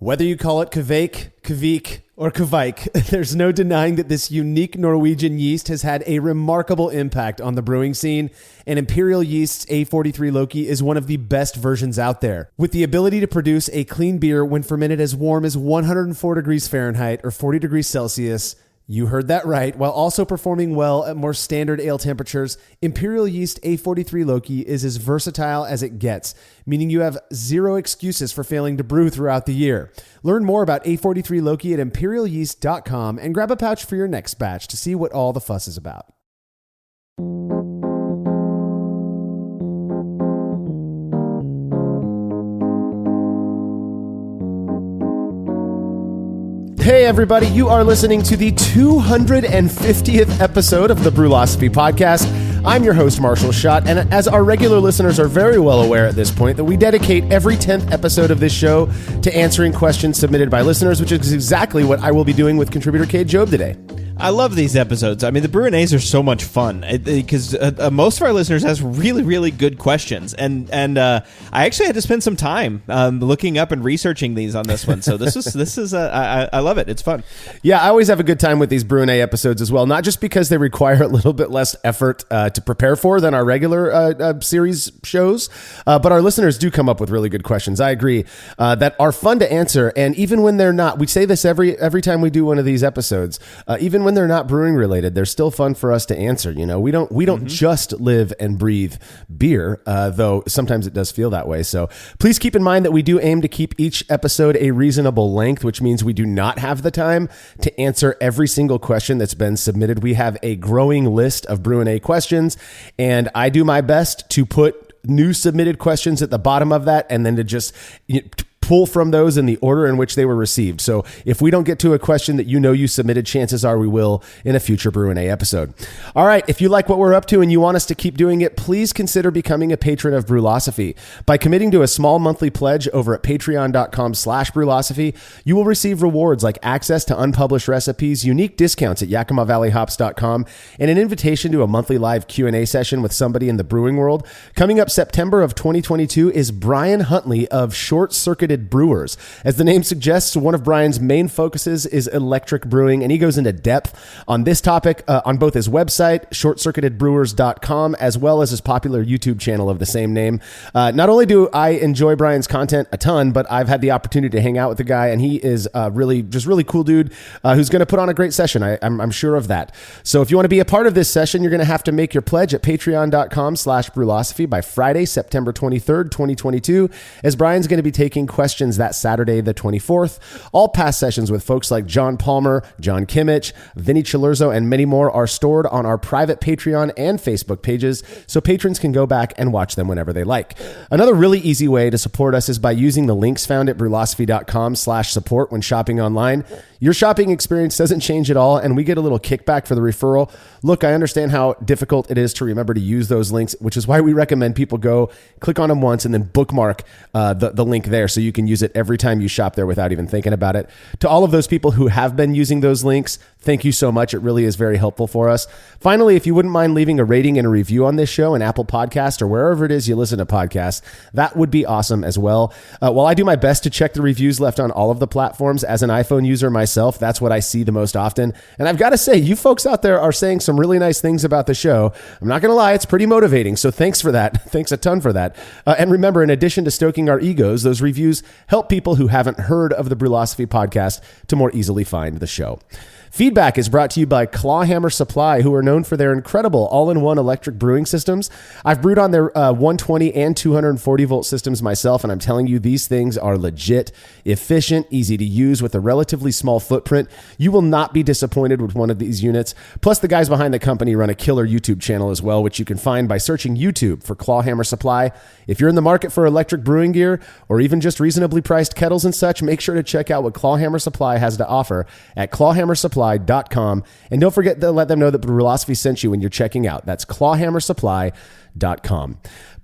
Whether you call it Kveik, Kvik, or Kvike, there's no denying that this unique Norwegian yeast has had a remarkable impact on the brewing scene, and Imperial Yeast's A43 Loki is one of the best versions out there. With the ability to produce a clean beer when fermented as warm as 104 degrees Fahrenheit or 40 degrees Celsius, you heard that right, while also performing well at more standard ale temperatures, Imperial Yeast A43 Loki is as versatile as it gets, meaning you have zero excuses for failing to brew throughout the year. Learn more about A43 Loki at imperialyeast.com and grab a pouch for your next batch to see what all the fuss is about. Hey everybody, you are listening to the 250th episode of the Brülosophy Podcast. I'm your host, Marshall Schott, and as our regular listeners are very well aware at this point, that we dedicate every 10th episode of this show to answering questions submitted by listeners, which is exactly what I will be doing with contributor Cade Jobe today. I love these episodes. I mean, the Brü A's are so much fun because most of our listeners has really, really good questions, and I actually had to spend some time looking up and researching these on this one. So this is I love it. It's fun. Yeah, I always have a good time with these Brü A episodes as well. Not just because they require a little bit less effort to prepare for than our regular series shows, but our listeners do come up with really good questions. I agree that are fun to answer, and even when they're not, we say this every time we do one of these episodes. Even when they're not brewing related, they're still fun for us to answer. You know, we don't just live and breathe beer, though sometimes it does feel that way. So please keep in mind that we do aim to keep each episode a reasonable length, which means we do not have the time to answer every single question that's been submitted. We have a growing list of Brü A questions, and I do my best to put new submitted questions at the bottom of that, and then to just pull from those in the order in which they were received. So if we don't get to a question that you know you submitted, chances are we will in a future Brü A episode. All right, if you like what we're up to and you want us to keep doing it, please consider becoming a patron of Brülosophy. By committing to a small monthly pledge over at patreon.com/Brülosophy, you will receive rewards like access to unpublished recipes, unique discounts at YakimaValleyHops.com, and an invitation to a monthly live Q&A session with somebody in the brewing world. Coming up September of 2022 is Brian Huntley of Short Circuited Brewers. As the name suggests, one of Brian's main focuses is electric brewing, and he goes into depth on this topic on both his website, shortcircuitedbrewers.com, as well as his popular YouTube channel of the same name. Not only do I enjoy Brian's content a ton, but I've had the opportunity to hang out with the guy, and he is really cool dude who's going to put on a great session. I'm sure of that. So if you want to be a part of this session, you're going to have to make your pledge at patreon.com/Brülosophy by Friday, September 23rd, 2022, as Brian's going to be taking questions that Saturday, the 24th. All past sessions with folks like John Palmer, John Kimmich, Vinny Chilurzo, and many more are stored on our private Patreon and Facebook pages, so patrons can go back and watch them whenever they like. Another really easy way to support us is by using the links found at brülosophy.com/support when shopping online. Your shopping experience doesn't change at all, and we get a little kickback for the referral. Look, I understand how difficult it is to remember to use those links, which is why we recommend people go click on them once and then bookmark the link there so you can use it every time you shop there without even thinking about it. To all of those people who have been using those links, thank you so much. It really is very helpful for us. Finally, if you wouldn't mind leaving a rating and a review on this show in Apple Podcast or wherever it is you listen to podcasts, that would be awesome as well. While I do my best to check the reviews left on all of the platforms, as an iPhone user myself, that's what I see the most often. And I've got to say, you folks out there are saying some really nice things about the show. I'm not going to lie, it's pretty motivating. So thanks for that. Thanks a ton for that. And remember, in addition to stoking our egos, those reviews help people who haven't heard of the Brülosophy Podcast to more easily find the show. Feedback is brought to you by Clawhammer Supply, who are known for their incredible all-in-one electric brewing systems. I've brewed on their 120 and 240 volt systems myself, and I'm telling you, these things are legit, efficient, easy to use with a relatively small footprint. You will not be disappointed with one of these units. Plus, the guys behind the company run a killer YouTube channel as well, which you can find by searching YouTube for Clawhammer Supply. If you're in the market for electric brewing gear or even just reasonably priced kettles and such, make sure to check out what Clawhammer Supply has to offer at clawhammersupply.com. And don't forget to let them know that Brülosophy sent you when you're checking out. That's clawhammersupply.com.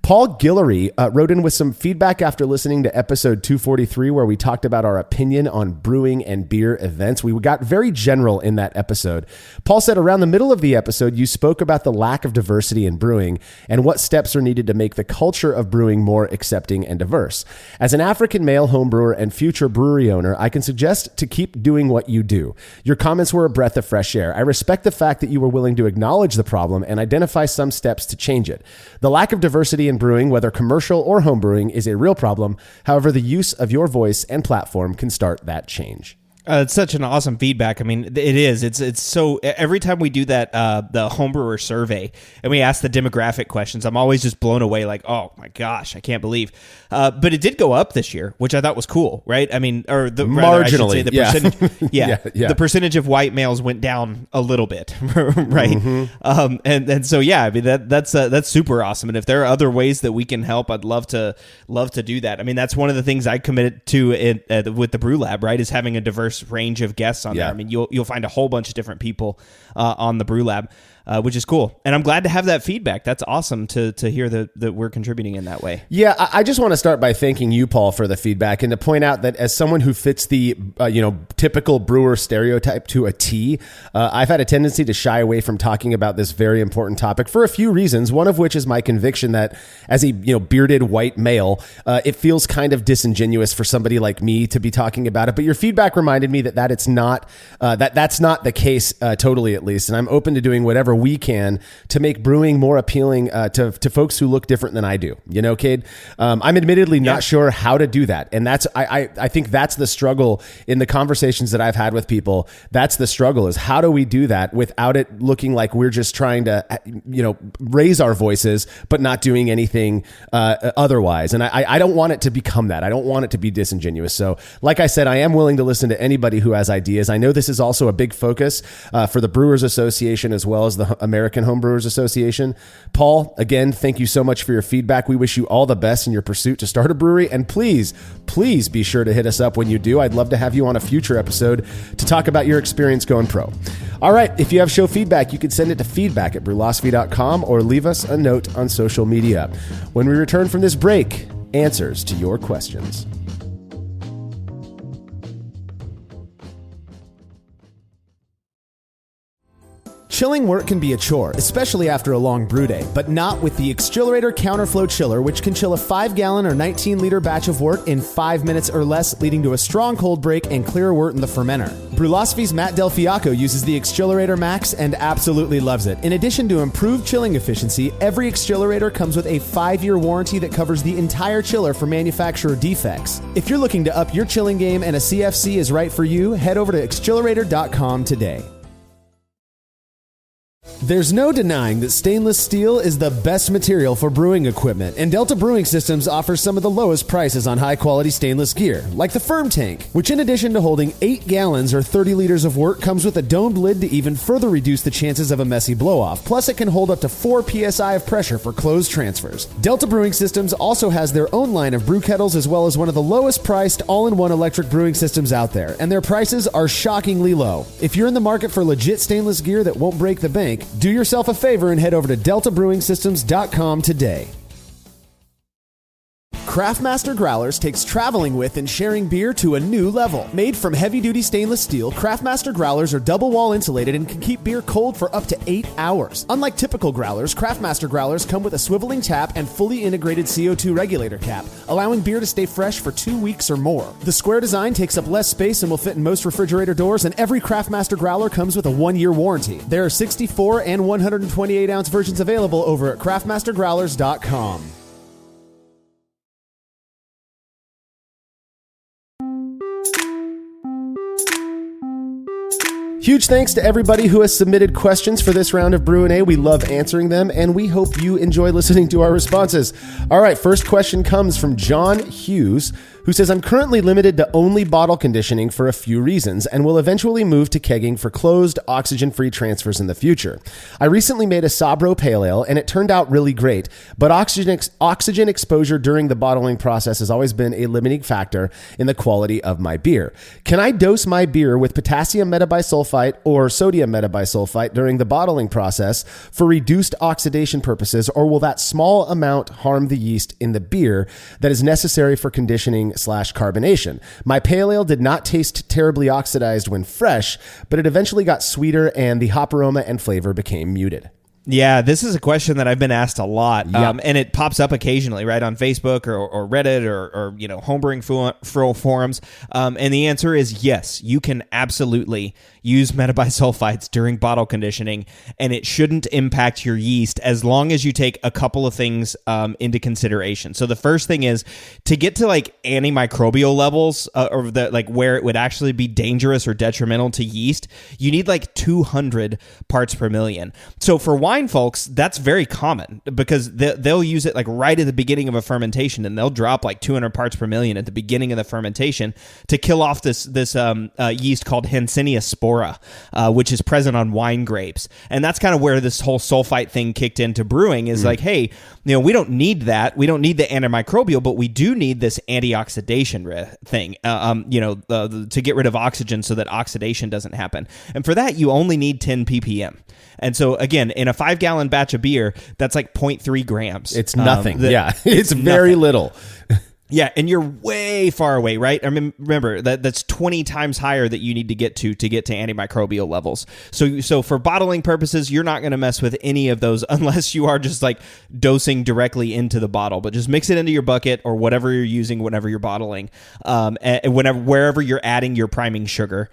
Paul Guillory wrote in with some feedback after listening to episode 243, where we talked about our opinion on brewing and beer events. We got very general in that episode. Paul said, around the middle of the episode, you spoke about the lack of diversity in brewing and what steps are needed to make the culture of brewing more accepting and diverse. As an African male home brewer and future brewery owner, I can suggest to keep doing what you do. Your comments were a breath of fresh air. I respect the fact that you were willing to acknowledge the problem and identify some steps to change it. The lack of diversity in brewing, whether commercial or home brewing, is a real problem. However, the use of your voice and platform can start that change. It's such an awesome feedback. I mean, it is. It's so every time we do that, the homebrewer survey and we ask the demographic questions, I'm always just blown away. Like, oh my gosh, I can't believe. But it did go up this year, which I thought was cool, right? I mean, or the marginally, the percentage, the percentage of white males went down a little bit, right? Mm-hmm. And so yeah, I mean that's super awesome. And if there are other ways that we can help, I'd love to do that. I mean, that's one of the things I committed to with the Brew Lab, right? Is having a diverse range of guests on there. I mean, you'll find a whole bunch of different people on the Brew Lab, which is cool. And I'm glad to have that feedback. That's awesome to hear that we're contributing in that way. Yeah, I just want to start by thanking you, Paul, for the feedback and to point out that as someone who fits the typical brewer stereotype to a T, I've had a tendency to shy away from talking about this very important topic for a few reasons. One of which is my conviction that as a bearded white male, it feels kind of disingenuous for somebody like me to be talking about it. But your feedback reminded me that it's not that's not the case, totally at least. And I'm open to doing whatever we can to make brewing more appealing to folks who look different than I do. Cade, I'm admittedly not sure how to do that. And that's I think that's the struggle in the conversations that I've had with people. That's the struggle, is how do we do that without it looking like we're just trying to raise our voices but not doing anything otherwise. And I don't want it to become that. I don't want it to be disingenuous. So like I said, I am willing to listen to anybody who has ideas. I know this is also a big focus for the Brewers Association as well as the American Homebrewers Association. Paul, again, thank you so much for your feedback. We wish you all the best in your pursuit to start a brewery. And please be sure to hit us up when you do. I'd love to have you on a future episode to talk about your experience going pro. All right, if you have show feedback, you can send it to feedback@brülosophy.com or leave us a note on social media. When we return from this break, answers to your questions. Chilling work can be a chore, especially after a long brew day, but not with the Exchillerator Counterflow Chiller, which can chill a 5-gallon or 19-liter batch of wort in 5 minutes or less, leading to a strong cold break and clear wort in the fermenter. Brülosophy's Matt Del Fiacco uses the Exchillerator Max and absolutely loves it. In addition to improved chilling efficiency, every Exchillerator comes with a 5-year warranty that covers the entire chiller for manufacturer defects. If you're looking to up your chilling game and a CFC is right for you, head over to exchillerator.com today. There's no denying that stainless steel is the best material for brewing equipment, and Delta Brewing Systems offers some of the lowest prices on high-quality stainless gear, like the Firm Tank, which in addition to holding 8 gallons or 30 liters of wort, comes with a domed lid to even further reduce the chances of a messy blow-off. Plus, it can hold up to 4 psi of pressure for closed transfers. Delta Brewing Systems also has their own line of brew kettles, as well as one of the lowest-priced all-in-one electric brewing systems out there, and their prices are shockingly low. If you're in the market for legit stainless gear that won't break the bank, do yourself a favor and head over to deltabrewingsystems.com today. Craftmaster Growlers takes traveling with and sharing beer to a new level. Made from heavy-duty stainless steel, Craftmaster Growlers are double-wall insulated and can keep beer cold for up to 8 hours. Unlike typical growlers, Craftmaster Growlers come with a swiveling tap and fully integrated CO2 regulator cap, allowing beer to stay fresh for 2 weeks or more. The square design takes up less space and will fit in most refrigerator doors, and every Craftmaster Growler comes with a 1-year warranty. There are 64 and 128-ounce versions available over at craftmastergrowlers.com. Huge thanks to everybody who has submitted questions for this round of Brü A. We love answering them, and we hope you enjoy listening to our responses. All right, first question comes from John Hughes, who says, I'm currently limited to only bottle conditioning for a few reasons and will eventually move to kegging for closed, oxygen-free transfers in the future. I recently made a Sabro Pale Ale and it turned out really great, but oxygen exposure during the bottling process has always been a limiting factor in the quality of my beer. Can I dose my beer with potassium metabisulfite or sodium metabisulfite during the bottling process for reduced oxidation purposes, or will that small amount harm the yeast in the beer that is necessary for conditioning/carbonation? My pale ale did not taste terribly oxidized when fresh, but it eventually got sweeter and the hop aroma and flavor became muted. Yeah, this is a question that I've been asked a lot, Yep. and it pops up occasionally, right, on Facebook or Reddit or homebrewing forums, and the answer is yes, you can absolutely use metabisulfites during bottle conditioning, and it shouldn't impact your yeast as long as you take a couple of things into consideration. So the first thing is to get to like antimicrobial levels, or the like where it would actually be dangerous or detrimental to yeast, you need like 200 parts per million. So for wine folks, that's very common because they'll use it like right at the beginning of a fermentation, and they'll drop like 200 parts per million at the beginning of the fermentation to kill off this yeast called Hensinia spora, which is present on wine grapes. And that's kind of where this whole sulfite thing kicked into brewing is like, hey, we don't need that. We don't need the antimicrobial, but we do need this antioxidation thing, to get rid of oxygen so that oxidation doesn't happen. And for that, you only need 10 ppm. And so, again, in a 5-gallon batch of beer, that's like 0.3 grams. It's nothing. It's very little. Yeah, and you're way far away, right? I mean, remember that's 20 times higher that you need to get to antimicrobial levels. So for bottling purposes, you're not going to mess with any of those unless you are just like dosing directly into the bottle. But just mix it into your bucket or whatever you're using whenever you're bottling, and wherever you're adding your priming sugar,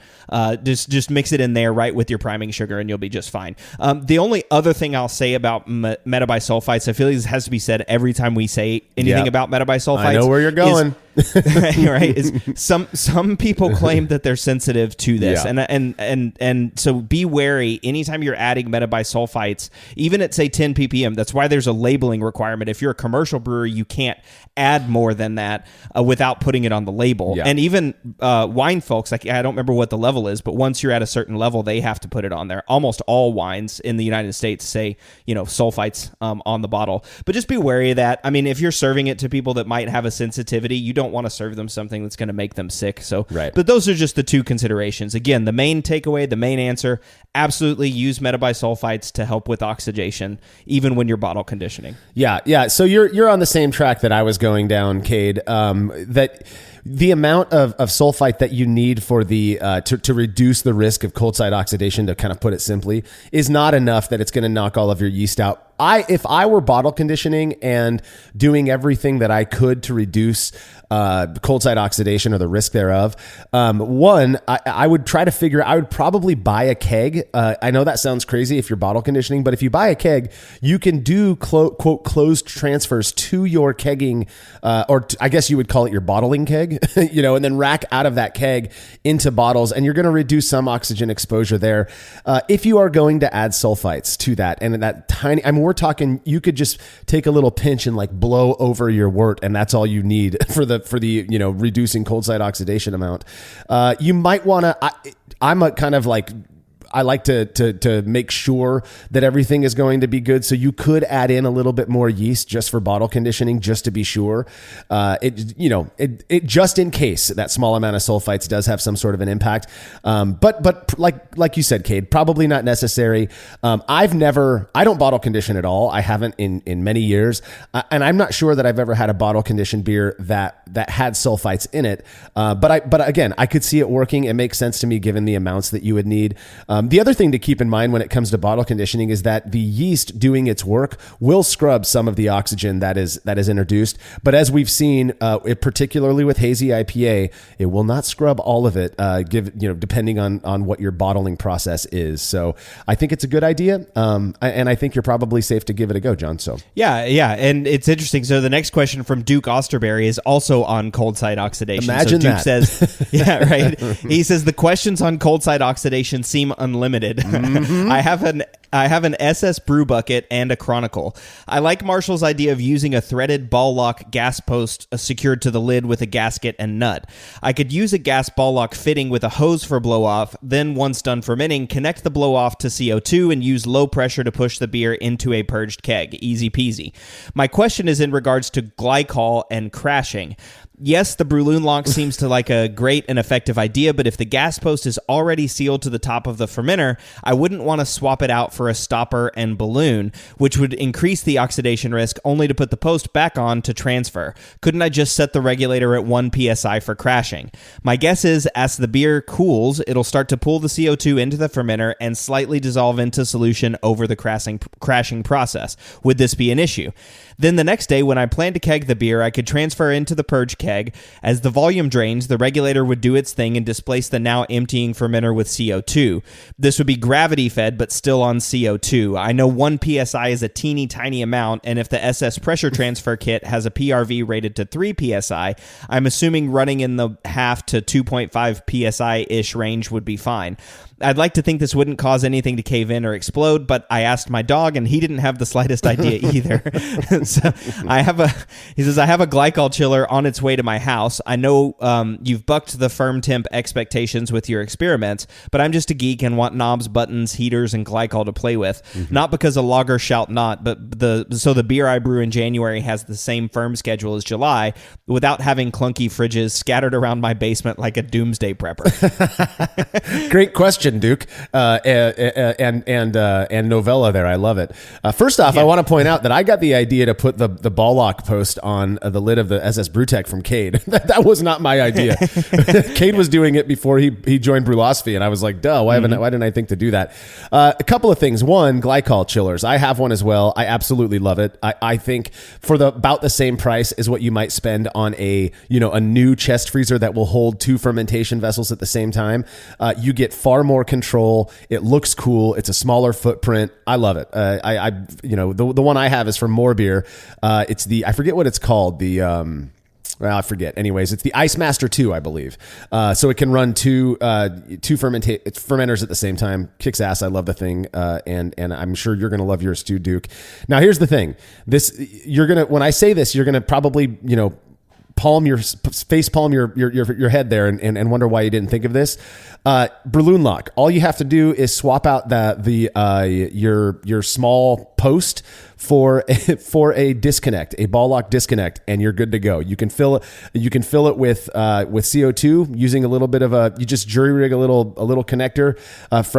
just mix it in there right with your priming sugar, and you'll be just fine. The only other thing I'll say about metabisulfites, I feel like this has to be said every time we say anything about metabisulfites. I know where you're going. Right? Is some people claim that they're sensitive to this, and so be wary anytime you're adding metabisulfites, even at say 10 ppm. That's why there's a labeling requirement. If you're a commercial brewery, you can't add more than that without putting it on the label. And even wine folks, like I don't remember what the level is, but once you're at a certain level, they have to put it on there. Almost all wines in the United States say sulfites on the bottle, but just be wary of that. I mean, if you're serving it to people that might have a sensitivity, you don't want to serve them something that's going to make them sick. So, but those are just the two considerations. Again, the main takeaway, the main answer, absolutely use metabisulfites to help with oxidation, even when you're bottle conditioning. Yeah. So you're on the same track that I was going down, Cade. That the amount of sulfite that you need for the to reduce the risk of cold side oxidation, to kind of put it simply, is not enough that it's going to knock all of your yeast out. If I were bottle conditioning and doing everything that I could to reduce cold side oxidation or the risk thereof, I would try to figure. I would probably buy a keg. I know that sounds crazy if you're bottle conditioning, but if you buy a keg, you can do quote closed transfers to your kegging, I guess you would call it your bottling keg, and then rack out of that keg into bottles, and you're going to reduce some oxygen exposure there. If you are going to add sulfites to that, and that tiny, we're talking, you could just take a little pinch and like blow over your wort, and that's all you need for the reducing cold side oxidation amount. You might want to. I'm a kind of like, I like to make sure that everything is going to be good. So you could add in a little bit more yeast just for bottle conditioning, just to be sure. It just in case that small amount of sulfites does have some sort of an impact. But like you said, Cade, probably not necessary. I don't bottle condition at all. I haven't in many years. And I'm not sure that I've ever had a bottle conditioned beer that had sulfites in it. But again, I could see it working. It makes sense to me given the amounts that you would need. The other thing to keep in mind when it comes to bottle conditioning is that the yeast doing its work will scrub some of the oxygen that is introduced. But as we've seen, particularly with hazy IPA, it will not scrub all of it, depending on what your bottling process is. So I think it's a good idea. And I think you're probably safe to give it a go, John. So yeah. And it's interesting. So the next question from Duke Osterberry is also on cold side oxidation. Imagine so Duke that. says, yeah, right. He says the questions on cold side oxidation seem unlimited. Mm-hmm. I have an I have an SS brew bucket and a Chronicle. I like Marshall's idea of using a threaded ball lock gas post secured to the lid with a gasket and nut. I could use a gas ball lock fitting with a hose for blow-off, then once done fermenting, connect the blow-off to CO2 and use low pressure to push the beer into a purged keg. Easy peasy. My question is in regards to glycol and crashing. Yes, the Brülosophy lock seems to like a great and effective idea, but if the gas post is already sealed to the top of the fermenter, I wouldn't want to swap it out for a stopper and balloon, which would increase the oxidation risk only to put the post back on to transfer. Couldn't I just set the regulator at 1 psi for crashing? My guess is as the beer cools, it'll start to pull the CO2 into the fermenter and slightly dissolve into solution over the crashing process. Would this be an issue? Then the next day, when I plan to keg the beer, I could transfer into the purge keg. As the volume drains, the regulator would do its thing and displace the now emptying fermenter with CO2. This would be gravity-fed, but still on CO2. I know 1 psi is a teeny tiny amount, and if the SS pressure transfer kit has a PRV rated to 3 psi, I'm assuming running in the half to 2.5 psi-ish range would be fine. I'd like to think this wouldn't cause anything to cave in or explode, but I asked my dog, and he didn't have the slightest idea either. So he says, I have a glycol chiller on its way to my house. I know you've bucked the firm temp expectations with your experiments, but I'm just a geek and want knobs, buttons, heaters, and glycol to play with. Mm-hmm. Not because a lager shalt not, but so the beer I brew in January has the same firm schedule as July, without having clunky fridges scattered around my basement like a doomsday prepper. Great question, Duke, and novella there. I love it. First off, I want to point out that I got the idea to put the ball lock post on the lid of the SS Brewtech from Cade. That was not my idea. Cade was doing it before he joined Brülosophy, and I was like, duh, why didn't I think to do that? A couple of things. One, glycol chillers. I have one as well. I absolutely love it. I think for about the same price as what you might spend on a new chest freezer that will hold 2 fermentation vessels at the same time, you get far more control. It looks cool. It's a smaller footprint. I love it. The one I have is from More Beer. It's I forget what it's called. I forget. Anyways, it's the Ice Master 2, I believe. So it can run two fermenters at the same time. Kicks ass. I love the thing. And I'm sure you're going to love yours too, Duke. Now, here's the thing. When I say this, you're going to probably, face palm your head there and wonder why you didn't think of this. Brülosophy lock. All you have to do is swap out your small post for a disconnect, a ball lock disconnect, and you're good to go. You can fill it with CO2 using a little bit of you just jury rig a little connector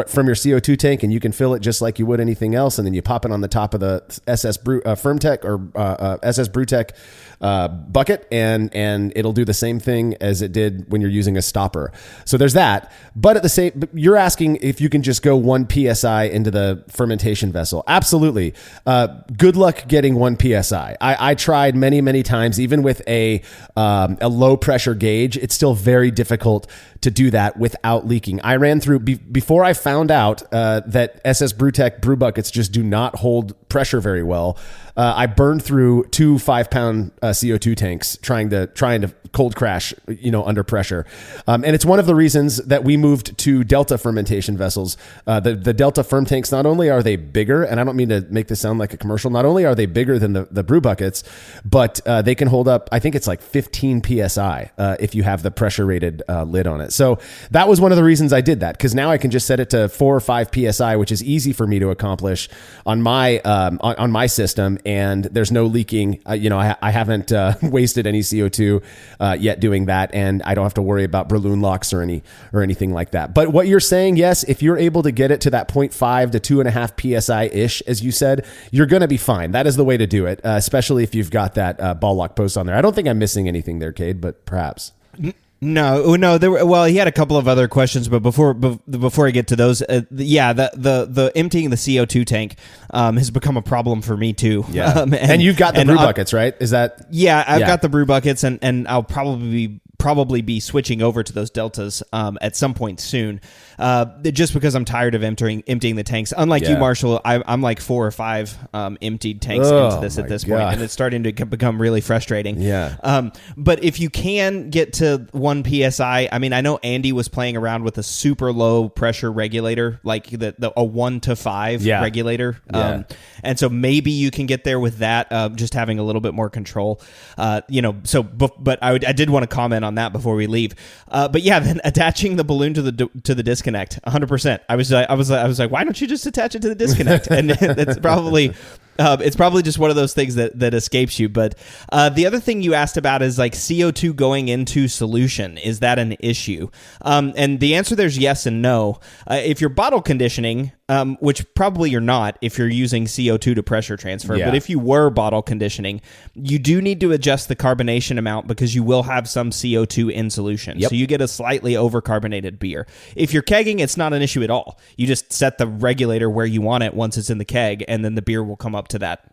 from your CO2 tank, and you can fill it just like you would anything else, and then you pop it on the top of the SS Firmtech or SS Brewtech bucket, and it'll do the same thing as it did when you're using a stopper. So there's that. But you're asking if you can just go 1 psi into the fermentation vessel. Absolutely. Good luck getting 1 psi. I tried many, many times, even with a low pressure gauge. It's still very difficult to do that without leaking. I ran through before I found out that SS Brewtech brew buckets just do not hold pressure very well. I burned through 2 5-pound CO2 tanks trying to cold crash, under pressure. And it's one of the reasons that we moved to Delta fermentation vessels. The Delta firm tanks, not only are they bigger, and I don't mean to make this sound like a commercial, not only are they bigger than the brew buckets, but they can hold up, I think it's like 15 PSI if you have the pressure rated lid on it. So that was one of the reasons I did that, because now I can just set it to 4 or 5 PSI, which is easy for me to accomplish on my on my system, and there's no leaking. I haven't wasted any CO2 yet doing that, and I don't have to worry about Brülosophy locks or anything like that. But what you're saying, yes, if you're able to get it to that 0.5 to 2.5 PSI ish, as you said, you're going to be fine. That is the way to do it, especially if you've got that ball lock post on there. I don't think I'm missing anything there, Cade, but perhaps. No. He had a couple of other questions, but before I get to those, the emptying the CO2 tank has become a problem for me too. Yeah, and you've got the brew buckets, right? Is that? Yeah, I've got the brew buckets, and I'll probably be probably be switching over to those deltas at some point soon, just because I'm tired of emptying the tanks. Unlike you, Marshall, I'm like 4 or 5 emptied tanks into this at this point, and it's starting to become really frustrating. But if you can get to 1 psi, I mean, I know Andy was playing around with a super low pressure regulator, like a 1 to 5 regulator, and so maybe you can get there with that, just having a little bit more control. But I did want to comment on that before we leave. But yeah, then attaching the balloon to the disconnect, 100%. I was like, why don't you just attach it to the disconnect? And it's probably just one of those things that escapes you. But the other thing you asked about is like CO2 going into solution. Is that an issue? And the answer there is yes and no. If you're bottle conditioning, which probably you're not if you're using CO2 to pressure transfer, but if you were bottle conditioning, you do need to adjust the carbonation amount because you will have some CO2 in solution. So you get a slightly overcarbonated beer. If you're kegging, it's not an issue at all. You just set the regulator where you want it once it's in the keg, and then the beer will come up to that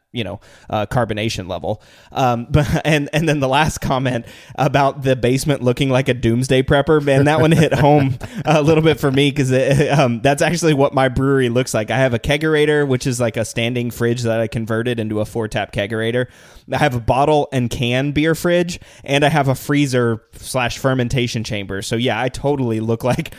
carbonation level. But then the last comment about the basement looking like a doomsday prepper, man, that one hit home a little bit for me because that's actually what my brewery looks like. I have a kegerator, which is like a standing fridge that I converted into a 4-tap kegerator. I have a bottle and can beer fridge, and I have a freezer / fermentation chamber. So yeah, I totally look like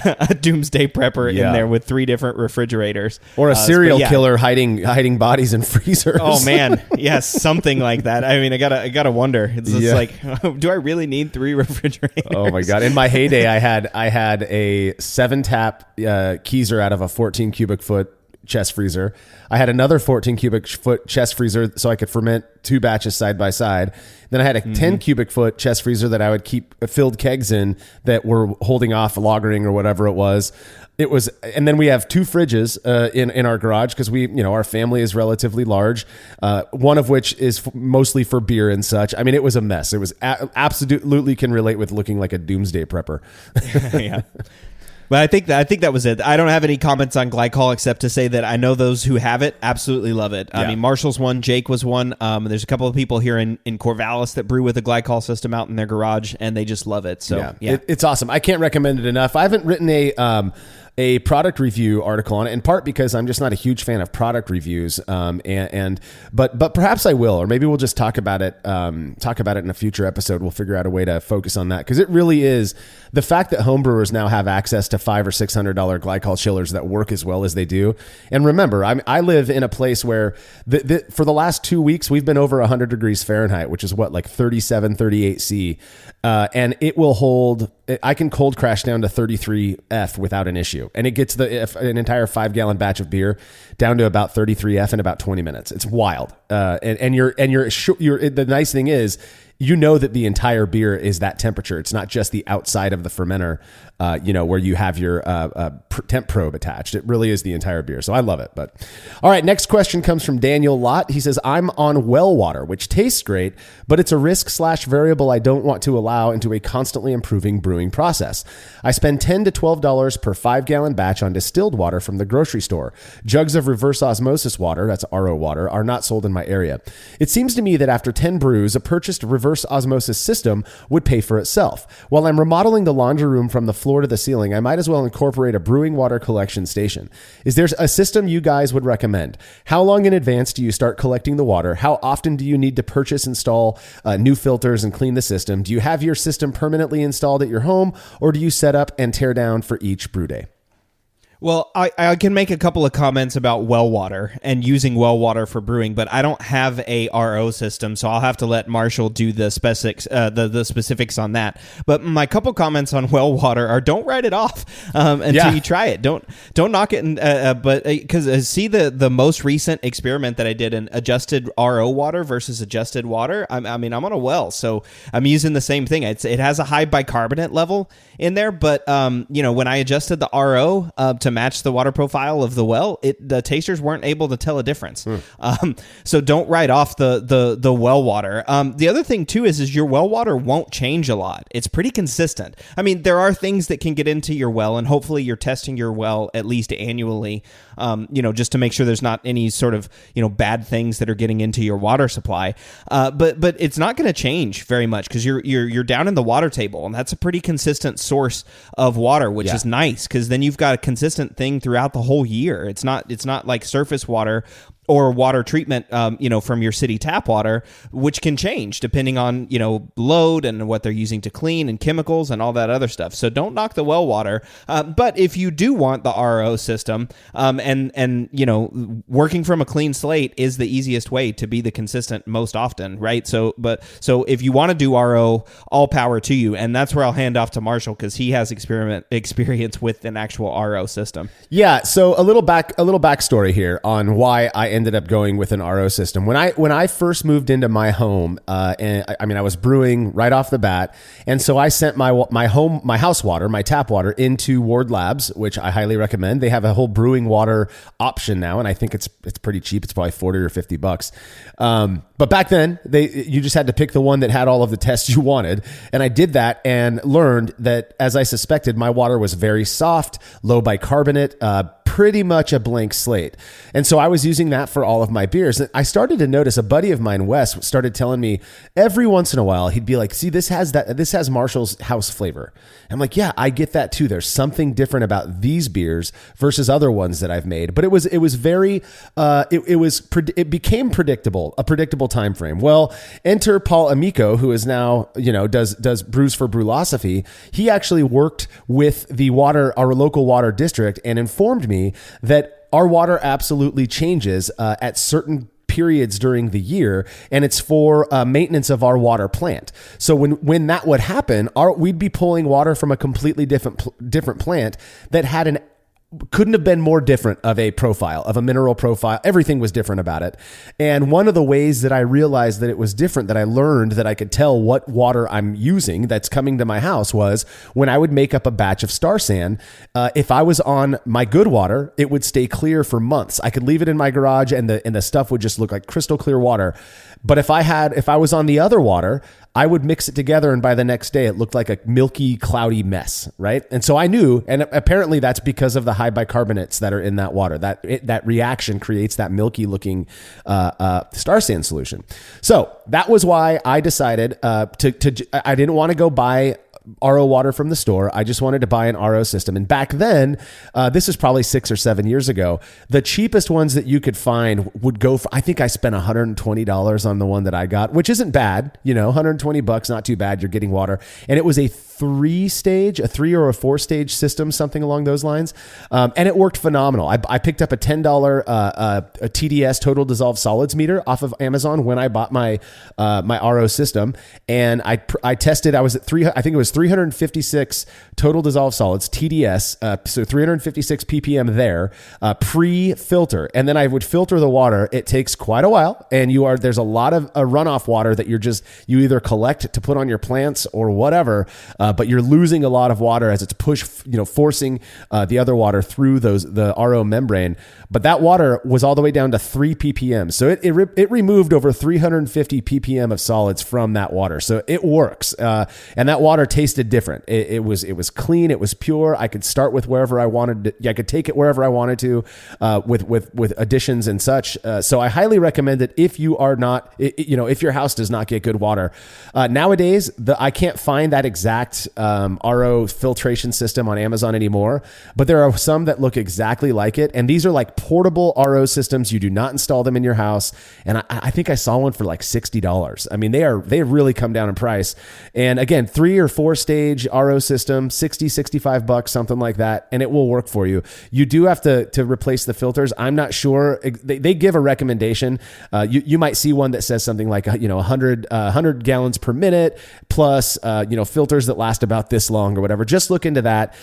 a doomsday prepper in there with 3 different refrigerators. Or a serial killer hiding bodies in freezers. Oh man, yes, something like that. I mean, I gotta wonder. It's just like, do I really need 3 refrigerators? Oh my god! In my heyday, I had a 7-tap Keyser out of a 14 cubic foot chest freezer. I had another 14 cubic foot chest freezer so I could ferment 2 batches side by side. Then I had a 10 cubic foot chest freezer that I would keep filled kegs in that were holding off lagering or whatever it was. And then we have 2 fridges in our garage because our family is relatively large. One of which is mostly for beer and such. I mean, it was a mess. It was absolutely can relate with looking like a doomsday prepper. Yeah. But I think that was it. I don't have any comments on glycol except to say that I know those who have it absolutely love it. I mean, Marshall's one, Jake was one. There's a couple of people here in Corvallis that brew with a glycol system out in their garage, and they just love it. So it's awesome. I can't recommend it enough. I haven't written a product review article on it, in part because I'm just not a huge fan of product reviews. But perhaps I will, or maybe we'll just talk about it in a future episode. We'll figure out a way to focus on that because it really is the fact that homebrewers now have access to $500 or $600 glycol chillers that work as well as they do. And remember, I live in a place where for the last 2 weeks, we've been over 100 degrees Fahrenheit, which is like 37, 38 C. And it will hold, I can cold crash down to 33 F without an issue. And it gets an entire 5-gallon batch of beer down to about 33 F in about 20 minutes. It's wild. And you're the nice thing is, that the entire beer is that temperature. It's not just the outside of the fermenter, where you have your temp probe attached. It really is the entire beer. So I love it. But all right, next question comes from Daniel Lott. He says, I'm on well water, which tastes great, but it's a risk / variable I don't want to allow into a constantly improving brewing process. I spend $10 to $12 per 5-gallon batch on distilled water from the grocery store. Jugs of reverse osmosis water, that's RO water, are not sold in my area. It seems to me that after 10 brews, a purchased reverse osmosis system would pay for itself. While I'm remodeling the laundry room from the floor to the ceiling, I might as well incorporate a brewing water collection station. Is there a system you guys would recommend? How long in advance do you start collecting the water? How often do you need to install new filters and clean the system? Do you have your system permanently installed at your home, or do you set up and tear down for each brew day? Well, I can make a couple of comments about well water and using well water for brewing, but I don't have a RO system, so I'll have to let Marshall do the specifics on that. But my couple comments on well water are don't write it off until you try it. Don't knock it. But because see the most recent experiment that I did in adjusted RO water versus adjusted water. I'm on a well, so I'm using the same thing. It has a high bicarbonate level in there, but when I adjusted the RO to match the water profile of the well, the tasters weren't able to tell a difference. So don't write off the well water. The other thing too is your well water won't change a lot. It's pretty consistent. I mean, there are things that can get into your well, and hopefully you're testing your well at least annually, just to make sure there's not any sort of, bad things that are getting into your water supply. But it's not going to change very much because you're down in the water table, and that's a pretty consistent source of water, which is nice because then you've got a consistent thing throughout the whole year. It's not like surface water or water treatment, from your city tap water, which can change depending on, load and what they're using to clean and chemicals and all that other stuff. So don't knock the well water. But if you do want the RO system, and working from a clean slate is the easiest way to be the consistent most often, right? So if you want to do RO, all power to you. And that's where I'll hand off to Marshall because he has experience with an actual RO system. Yeah. So a little backstory here on why I ended up going with an RO system. When I first moved into my home, and I was brewing right off the bat, and so I sent my house water, my tap water, into Ward Labs, which I highly recommend. They have a whole brewing water option now, and I think it's pretty cheap. It's probably $40 or $50. But back then, you just had to pick the one that had all of the tests you wanted, and I did that and learned that, as I suspected, my water was very soft, low bicarbonate, pretty much a blank slate. And so I was using that for all of my beers. And I started to notice a buddy of mine, Wes, started telling me every once in a while, he'd be like, see, this has Marshall's house flavor. I'm like, yeah, I get that too. There's something different about these beers versus other ones that I've made. But it became predictable, a predictable time frame. Well, enter Paul Amico, who is now, does brews for Brülosophy. He actually worked with our local water district and informed me that our water absolutely changes at certain periods during the year, and it's for maintenance of our water plant. So when that would happen, we'd be pulling water from a completely different plant that had couldn't have been more different of a profile, of a mineral profile. Everything was different about it. And one of the ways that I realized that it was different, that I learned that I could tell what water I'm using that's coming to my house, was when I would make up a batch of Star San. If I was on my good water, it would stay clear for months. I could leave it in my garage and the stuff would just look like crystal clear water. But if I was on the other water, I would mix it together, and by the next day, it looked like a milky, cloudy mess, right? And so I knew, and apparently that's because of the high bicarbonates that are in that water. That reaction creates that milky-looking Star San solution. So that was why I decided I didn't want to go buy RO water from the store. I just wanted to buy an RO system. And back then, this is probably 6 or 7 years ago, the cheapest ones that you could find would go for, I think I spent $120 on the one that I got, which isn't bad, $120, not too bad. You're getting water. And it was a 3 or a 4 stage system, something along those lines. And it worked phenomenal. I picked up a $10 a TDS, total dissolved solids meter, off of Amazon when I bought my RO system. And I tested, I was at I think it was 356 total dissolved solids, TDS, so 356 ppm there, pre-filter. And then I would filter the water. It takes quite a while, and there's a lot of runoff water that you either collect to put on your plants or whatever, but you're losing a lot of water as it's forcing the other water through the RO membrane. But that water was all the way down to 3 ppm. So it removed over 350 ppm of solids from that water. So it works. And that water tasted different. It was clean. It was pure. I could start with wherever I wanted to. I could take it wherever I wanted to, with additions and such. So I highly recommend it if you are not, if your house does not get good water. Nowadays, I can't find that exact RO filtration system on Amazon anymore, but there are some that look exactly like it. And these are like portable RO systems. You do not install them in your house. And I think I saw one for like $60. I mean, they've really come down in price. And again, 3 or 4 stage RO system, $65, something like that. And it will work for you. You do have to replace the filters. I'm not sure. They give a recommendation. You might see one that says something like, 100 gallons per minute plus, filters that last about this long or whatever. Just look into that.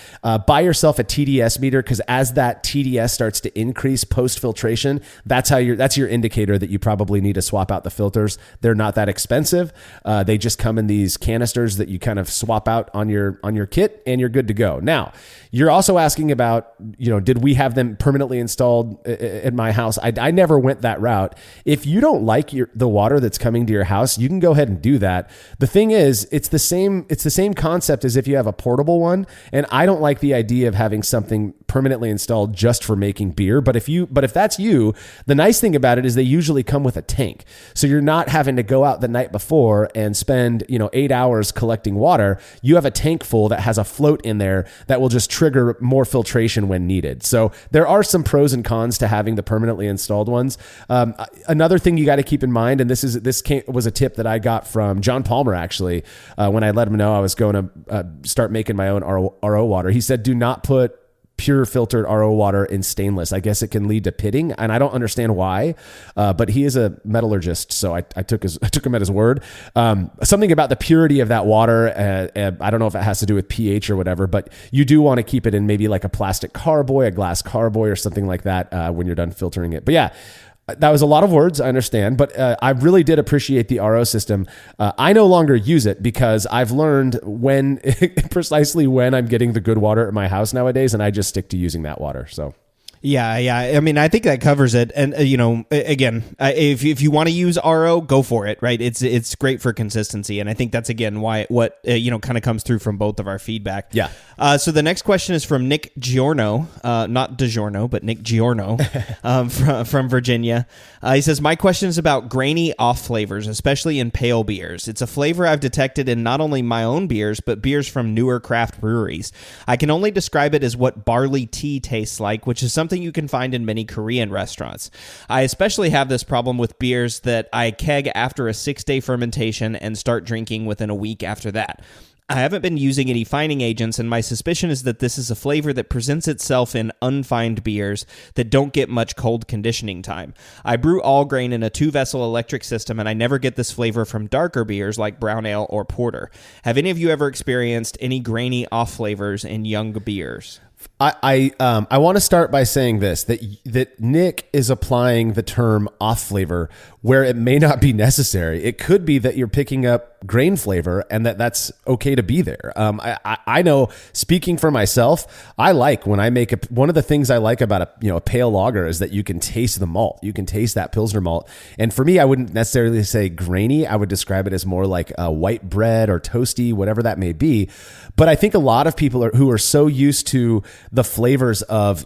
Buy yourself a TDS meter, because as that TDS starts to increase post filtration, that's your indicator that you probably need to swap out the filters. They're not that expensive. They just come in these canisters that you kind of swap out on your kit, and you're good to go. Now, you're also asking about, did we have them permanently installed at my house? I never went that route. If you don't like the water that's coming to your house, you can go ahead and do that. The thing is, it's the same concept as if you have a portable one. And I don't like the idea of having something permanently installed just for making beer. But if that's you, the nice thing about it is they usually come with a tank. So you're not having to go out the night before and spend, 8 hours collecting water. You have a tank full that has a float in there that will just trigger more filtration when needed. So there are some pros and cons to having the permanently installed ones. Another thing you got to keep in mind, and this was a tip that I got from John Palmer, actually, when I let him know I was going to start making my own RO water. He said, do not put pure filtered RO water in stainless. I guess it can lead to pitting, and I don't understand why, but he is a metallurgist, so I took him at his word. Something about the purity of that water, I don't know if it has to do with pH or whatever, but you do want to keep it in maybe like a plastic carboy, a glass carboy, or something like that when you're done filtering it. But yeah, that was a lot of words, I understand, but I really did appreciate the RO system. I no longer use it because I've learned precisely when I'm getting the good water at my house nowadays, and I just stick to using that water. So. Yeah. I mean, I think that covers it. And, again, if you want to use RO, go for it, right? It's great for consistency. And I think that's, again, what kind of comes through from both of our feedback. Yeah. So the next question is from Nick Giorno, not DiGiorno, but Nick Giorno from Virginia. He says, my question is about grainy off flavors, especially in pale beers. It's a flavor I've detected in not only my own beers, but beers from newer craft breweries. I can only describe it as what barley tea tastes like, which is something you can find in many Korean restaurants. I especially have this problem with beers that I keg after a 6-day fermentation and start drinking within a week after that. I haven't been using any fining agents, and my suspicion is that this is a flavor that presents itself in unfined beers that don't get much cold conditioning time. I brew all grain in a 2-vessel electric system, and I never get this flavor from darker beers like brown ale or porter. Have any of you ever experienced any grainy off flavors in young beers? I want to start by saying this, that Nick is applying the term off flavor where it may not be necessary. It could be that you're picking up grain flavor and that's okay to be there. I know, speaking for myself, I like when I make one of the things I like about a pale lager is that you can taste the malt. You can taste that Pilsner malt. And for me, I wouldn't necessarily say grainy. I would describe it as more like a white bread or toasty, whatever that may be. But I think a lot of people who are so used to the flavors of,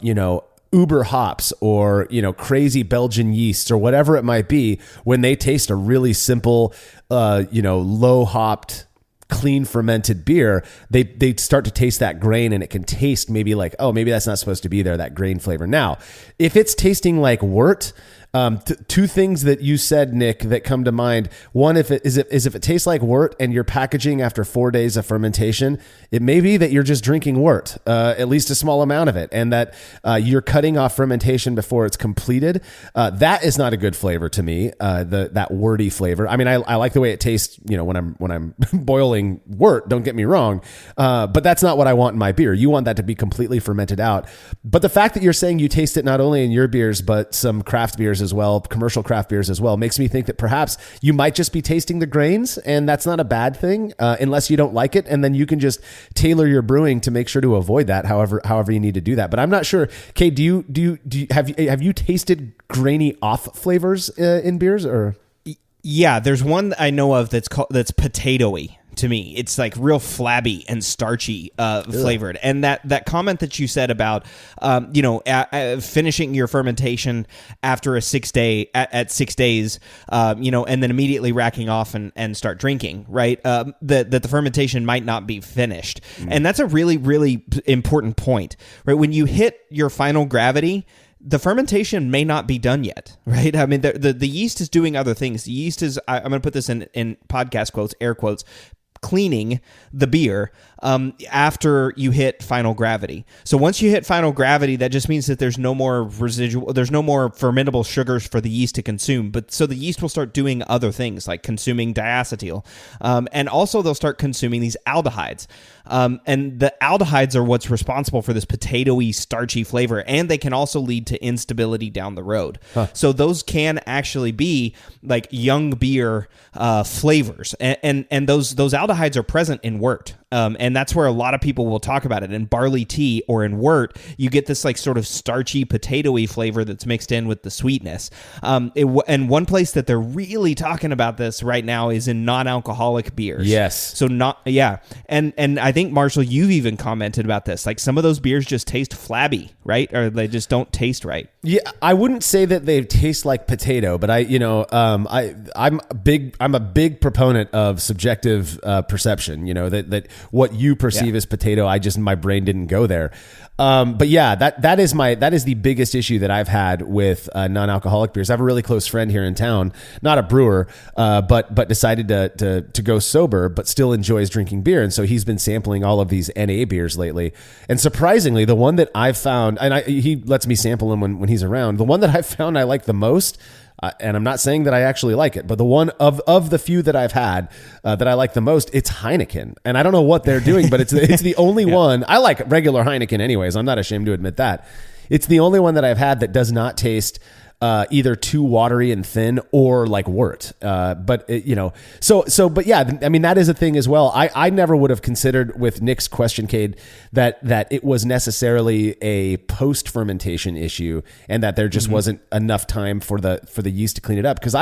uber hops or, crazy Belgian yeasts or whatever it might be, when they taste a really simple, low hopped, clean fermented beer, they start to taste that grain, and it can taste maybe like, oh, maybe that's not supposed to be there, that grain flavor. Now, if it's tasting like wort, two things that you said, Nick, that come to mind. One, if it tastes like wort and you're packaging after 4 days of fermentation, it may be that you're just drinking wort, at least a small amount of it, and that you're cutting off fermentation before it's completed. That is not a good flavor to me. That worty flavor. I mean, I like the way it tastes, when I'm boiling wort. Don't get me wrong, but that's not what I want in my beer. You want that to be completely fermented out. But the fact that you're saying you taste it not only in your beers but some craft beers as well, commercial craft beers as well, makes me think that perhaps you might just be tasting the grains, and that's not a bad thing, unless you don't like it, and then you can just tailor your brewing to make sure to avoid that. However you need to do that. But I'm not sure, Cade, do you have you tasted grainy off flavors in beers? Or yeah, there's one that I know of that's potatoey. To me, it's like real flabby and starchy flavored. And that comment that you said about, finishing your fermentation after a 6 day at 6 days, and then immediately racking off and start drinking, right? That the fermentation might not be finished. And that's a really, really important point, right? When you hit your final gravity, the fermentation may not be done yet, right? I mean, the yeast is doing other things. The yeast is, I'm going to put this in podcast quotes, air quotes, cleaning the beer, after you hit final gravity. So once you hit final gravity, that just means that there's no more fermentable sugars for the yeast to consume. But so the yeast will start doing other things like consuming diacetyl, and also they'll start consuming these aldehydes. And the aldehydes are what's responsible for this potatoey, starchy flavor, and they can also lead to instability down the road. So those can actually be like young beer flavors, and those aldehydes are present in wort. And that's where a lot of people will talk about it. In barley tea or in wort, you get this like sort of starchy, potatoey flavor that's mixed in with the sweetness. And one place that they're really talking about this right now is in non-alcoholic beers. Yes. So and I think, Marshall, you've even commented about this. Like some of those beers just taste flabby, right? Or they just don't taste right. Yeah, I wouldn't say that they taste like potato, but I'm a big proponent of subjective perception. That what you perceive as potato, my brain didn't go there. But yeah, that is the biggest issue that I've had with non-alcoholic beers. I have a really close friend here in town, not a brewer, but decided to go sober, but still enjoys drinking beer, and so he's been sampling all of these NA beers lately. And surprisingly, the one that I've found, and he lets me sample them when he's around, the one that I've found I like the most. And I'm not saying that I actually like it, but the one of the few that I've had that I like the most, it's Heineken. And I don't know what they're doing, but it's the only one. I like regular Heineken anyways. I'm not ashamed to admit that. It's the only one that I've had that does not taste either too watery and thin or like wort. But yeah, I mean, that is a thing as well. I never would have considered with Nick's question, Cade, that it was necessarily a post fermentation issue and that there just wasn't enough time for the yeast to clean it up. Cause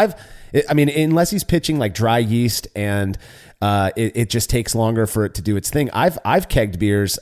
unless he's pitching like dry yeast and it just takes longer for it to do its thing. I've kegged beers,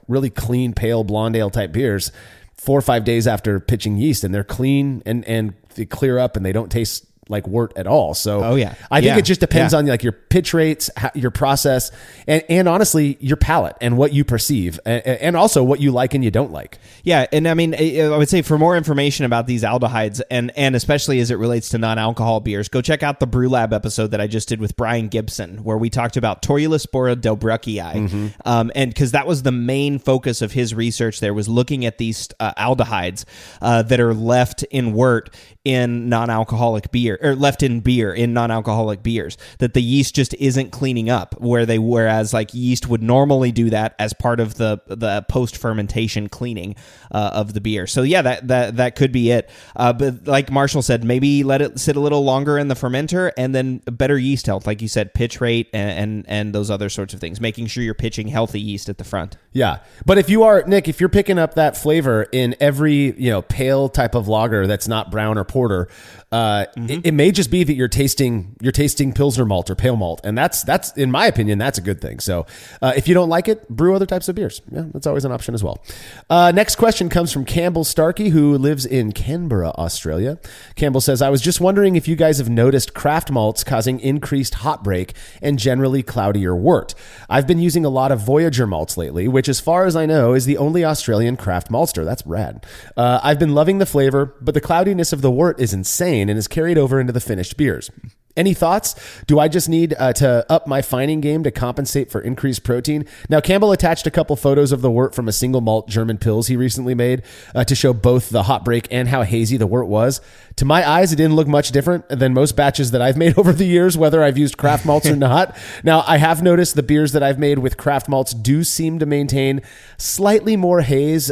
really clean, pale blonde ale type beers 4 or 5 days after pitching yeast, and they're clean and they clear up and they don't taste like wort at all. So I think it just depends on like your pitch rates, your process, and honestly your palate and what you perceive, and also what you like and you don't like. Yeah, and I mean, I would say for more information about these aldehydes and especially as it relates to non-alcohol beers, go check out the Brü Lab episode that I just did with Brian Gibson, where we talked about Torulaspora delbrueckii, and because that was the main focus of his research. There was looking at these aldehydes that are left in wort in non-alcoholic beer, or left in beer in non-alcoholic beers, that the yeast just isn't cleaning up, whereas like yeast would normally do that as part of the post-fermentation cleaning of the beer. So yeah, that could be it. But like Marshall said, maybe let it sit a little longer in the fermenter, and then better yeast health, like you said, pitch rate and those other sorts of things, making sure you're pitching healthy yeast at the front. Yeah, but if you're picking up that flavor in every pale type of lager that's not brown or porter, it may just be that you're tasting Pilsner malt or pale malt, and that's in my opinion that's a good thing. So if you don't like it, brew other types of beers. Yeah, that's always an option as well. Next question comes from Campbell Starkey, who lives in Canberra, Australia. Campbell says, I was just wondering if you guys have noticed craft malts causing increased hop break and generally cloudier wort. I've been using a lot of Voyager malts lately, which as far as I know is the only Australian craft maltster. That's rad. I've been loving the flavor, but the cloudiness of the wort is insane and is carried over into the finished beers. Any thoughts? Do I just need to up my fining game to compensate for increased protein? Now, Campbell attached a couple photos of the wort from a single malt German Pils he recently made to show both the hop break and how hazy the wort was. To my eyes, it didn't look much different than most batches that I've made over the years, whether I've used craft malts or not. Now, I have noticed the beers that I've made with craft malts do seem to maintain slightly more haze,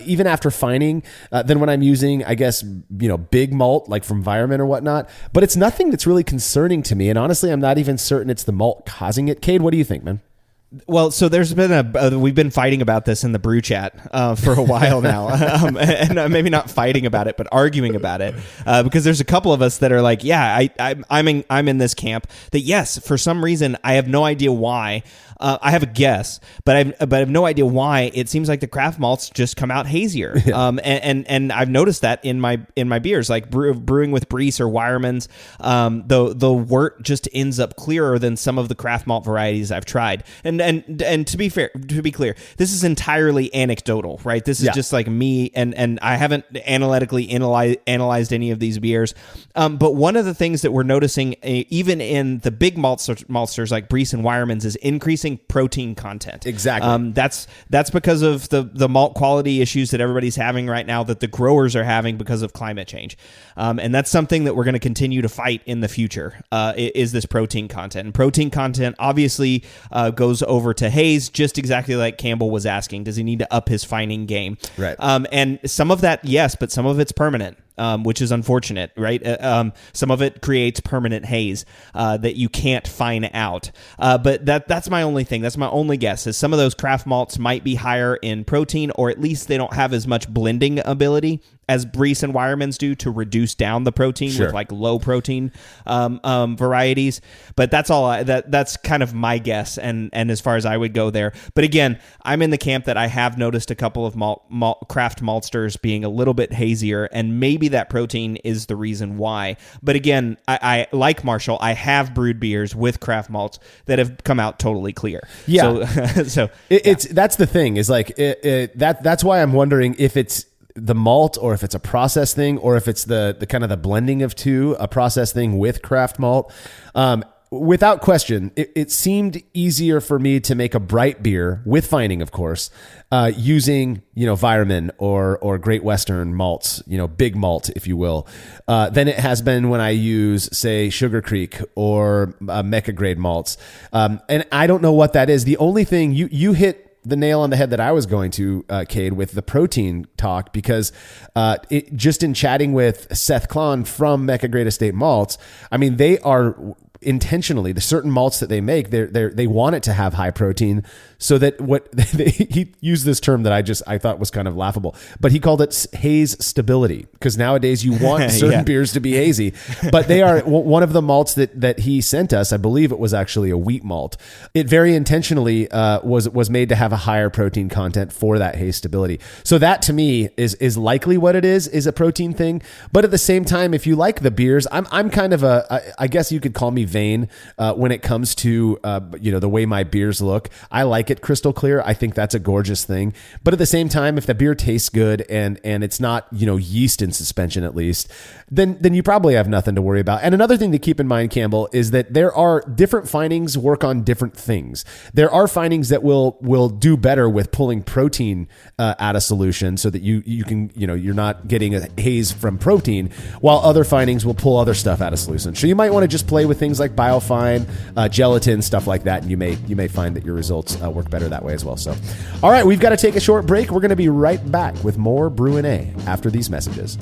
even after fining, than when I'm using, I guess, big malt, like from Environment or whatnot. But it's nothing that's really concerning to me. And honestly, I'm not even certain it's the malt causing it. Cade, what do you think, man? Well, so there's been we've been fighting about this in the brew chat for a while now, and maybe not fighting about it, but arguing about it, because there's a couple of us that are like, yeah, I'm in this camp that yes, for some reason I have no idea why. I have a guess, but I have no idea why. It seems like the craft malts just come out hazier, and I've noticed that in my beers, like brewing with Briess or Weyermann's, the wort just ends up clearer than some of the craft malt varieties I've tried. And to be clear, this is entirely anecdotal, right? This is just like me, and I haven't analytically analyzed any of these beers. But one of the things that we're noticing, even in the big maltsters like Briess and Weyermann's, is increasing increasing protein content. Exactly. That's because of the malt quality issues that everybody's having right now, that the growers are having because of climate change. And that's something that we're going to continue to fight in the future, is this protein content. And protein content obviously goes over to haze, just exactly like Campbell was asking. Does he need to up his fining game? Right. And some of that, yes, but some of it's permanent. Which is unfortunate, right? Some of it creates permanent haze that you can't fine out. But that's my only thing. That's my only guess, is some of those craft malts might be higher in protein, or at least they don't have as much blending ability as Briess and Weyermann's do to reduce down the protein with like low protein varieties. But that's all. That's kind of my guess, and as far as I would go there. But again, I'm in the camp that I have noticed a couple of craft maltsters being a little bit hazier, and maybe that protein is the reason why. But again, I like Marshall, I have brewed beers with craft malts that have come out totally clear. Yeah. So it's that's the thing, is like that's why I'm wondering if it's the malt, or if it's a process thing, or if it's the kind of the blending of two, a process thing with craft malt. Without question, it seemed easier for me to make a bright beer with fining, of course, using, Weyermann or Great Western malts, big malt, if you will, than it has been when I use, say, Sugar Creek or Mecca grade malts. And I don't know what that is. The only thing you hit the nail on the head that I was going to, Cade, with the protein talk, because just in chatting with Seth Klon from Mecca Great Estate Malts, I mean, they are intentionally, the certain malts that they make, they want it to have high protein, so that he used this term that I thought was kind of laughable, but he called it haze stability, because nowadays you want certain beers to be hazy, but they are one of the malts that he sent us. I believe it was actually a wheat malt. It very intentionally was made to have a higher protein content for that haze stability. So that to me is likely what it is a protein thing. But at the same time, if you like the beers, I'm kind of I guess you could call me vain when it comes to the way my beers look. I like it crystal clear. I think that's a gorgeous thing. But at the same time, if the beer tastes good and it's not yeast in suspension at least, then you probably have nothing to worry about. And another thing to keep in mind, Campbell, is that there are different finings work on different things. There are finings that will do better with pulling protein out of solution, so that you can you're not getting a haze from protein, while other finings will pull other stuff out of solution. So you might want to just play with things like biofine, gelatin, stuff like that, and you may find that your results work better that way as well. So, all right, we've got to take a short break. We're going to be right back with more Brü A after these messages.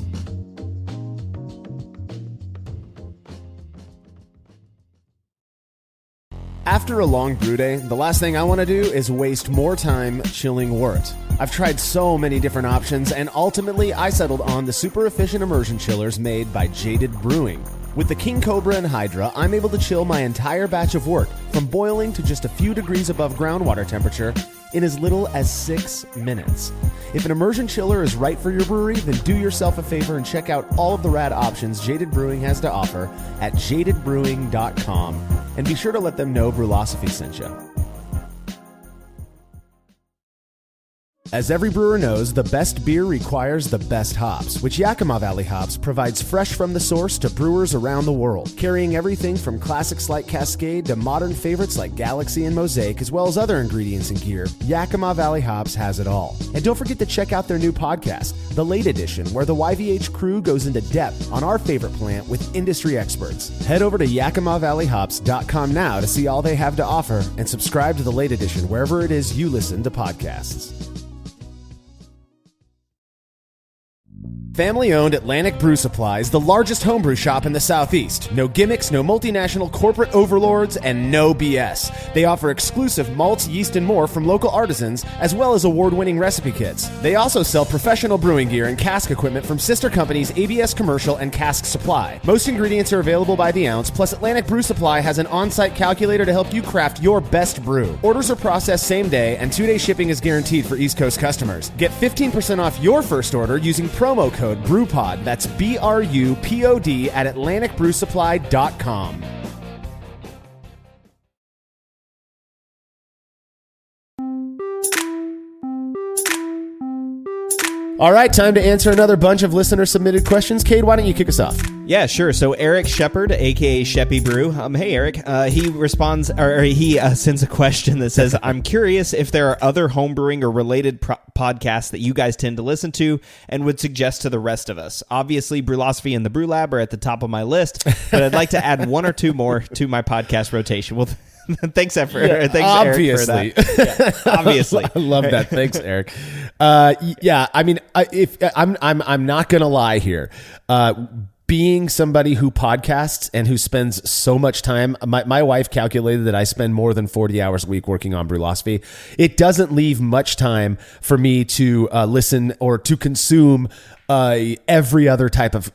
After a long brew day, the last thing I want to do is waste more time chilling wort. I've tried so many different options, and ultimately I settled on the super efficient immersion chillers made by Jaded Brewing. With the King Cobra and Hydra, I'm able to chill my entire batch of wort from boiling to just a few degrees above groundwater temperature in as little as 6 minutes. If an immersion chiller is right for your brewery, then do yourself a favor and check out all of the rad options Jaded Brewing has to offer at jadedbrewing.com, and be sure to let them know Brülosophy sent you. As every brewer knows, the best beer requires the best hops, which Yakima Valley Hops provides fresh from the source to brewers around the world, carrying everything from classics like Cascade to modern favorites like Galaxy and Mosaic, as well as other ingredients and gear. Yakima Valley Hops has it all. And don't forget to check out their new podcast, The Late Edition, where the YVH crew goes into depth on our favorite plant with industry experts. Head over to YakimaValleyHops.com now to see all they have to offer, and subscribe to The Late Edition wherever it is you listen to podcasts. Family-owned Atlantic Brew Supply is the largest homebrew shop in the Southeast. No gimmicks, no multinational corporate overlords, and no BS. They offer exclusive malts, yeast, and more from local artisans, as well as award-winning recipe kits. They also sell professional brewing gear and cask equipment from sister companies ABS Commercial and Cask Supply. Most ingredients are available by the ounce, plus Atlantic Brew Supply has an on-site calculator to help you craft your best brew. Orders are processed same day, and 2-day shipping is guaranteed for East Coast customers. Get 15% off your first order using promo code BREWPOD, that's BRUPOD, at AtlanticBrewSupply.com. All right, time to answer another bunch of listener-submitted questions. Cade, why don't you kick us off? Yeah, sure. So Eric Shepard, aka Sheppy Brew. Hey Eric. He responds, or he sends a question that says, "I'm curious if there are other homebrewing or related podcasts that you guys tend to listen to and would suggest to the rest of us. Obviously, Brülosophy and the Brew Lab are at the top of my list, but I'd like to add one or two more to my podcast rotation." Well, thanks, Eric, for that. Yeah, obviously, I love that. Thanks, Eric. Yeah, I mean, I'm not gonna lie here. Being somebody who podcasts and who spends so much time, my wife calculated that I spend more than 40 hours a week working on Brülosophy. It doesn't leave much time for me to listen or to consume every other type of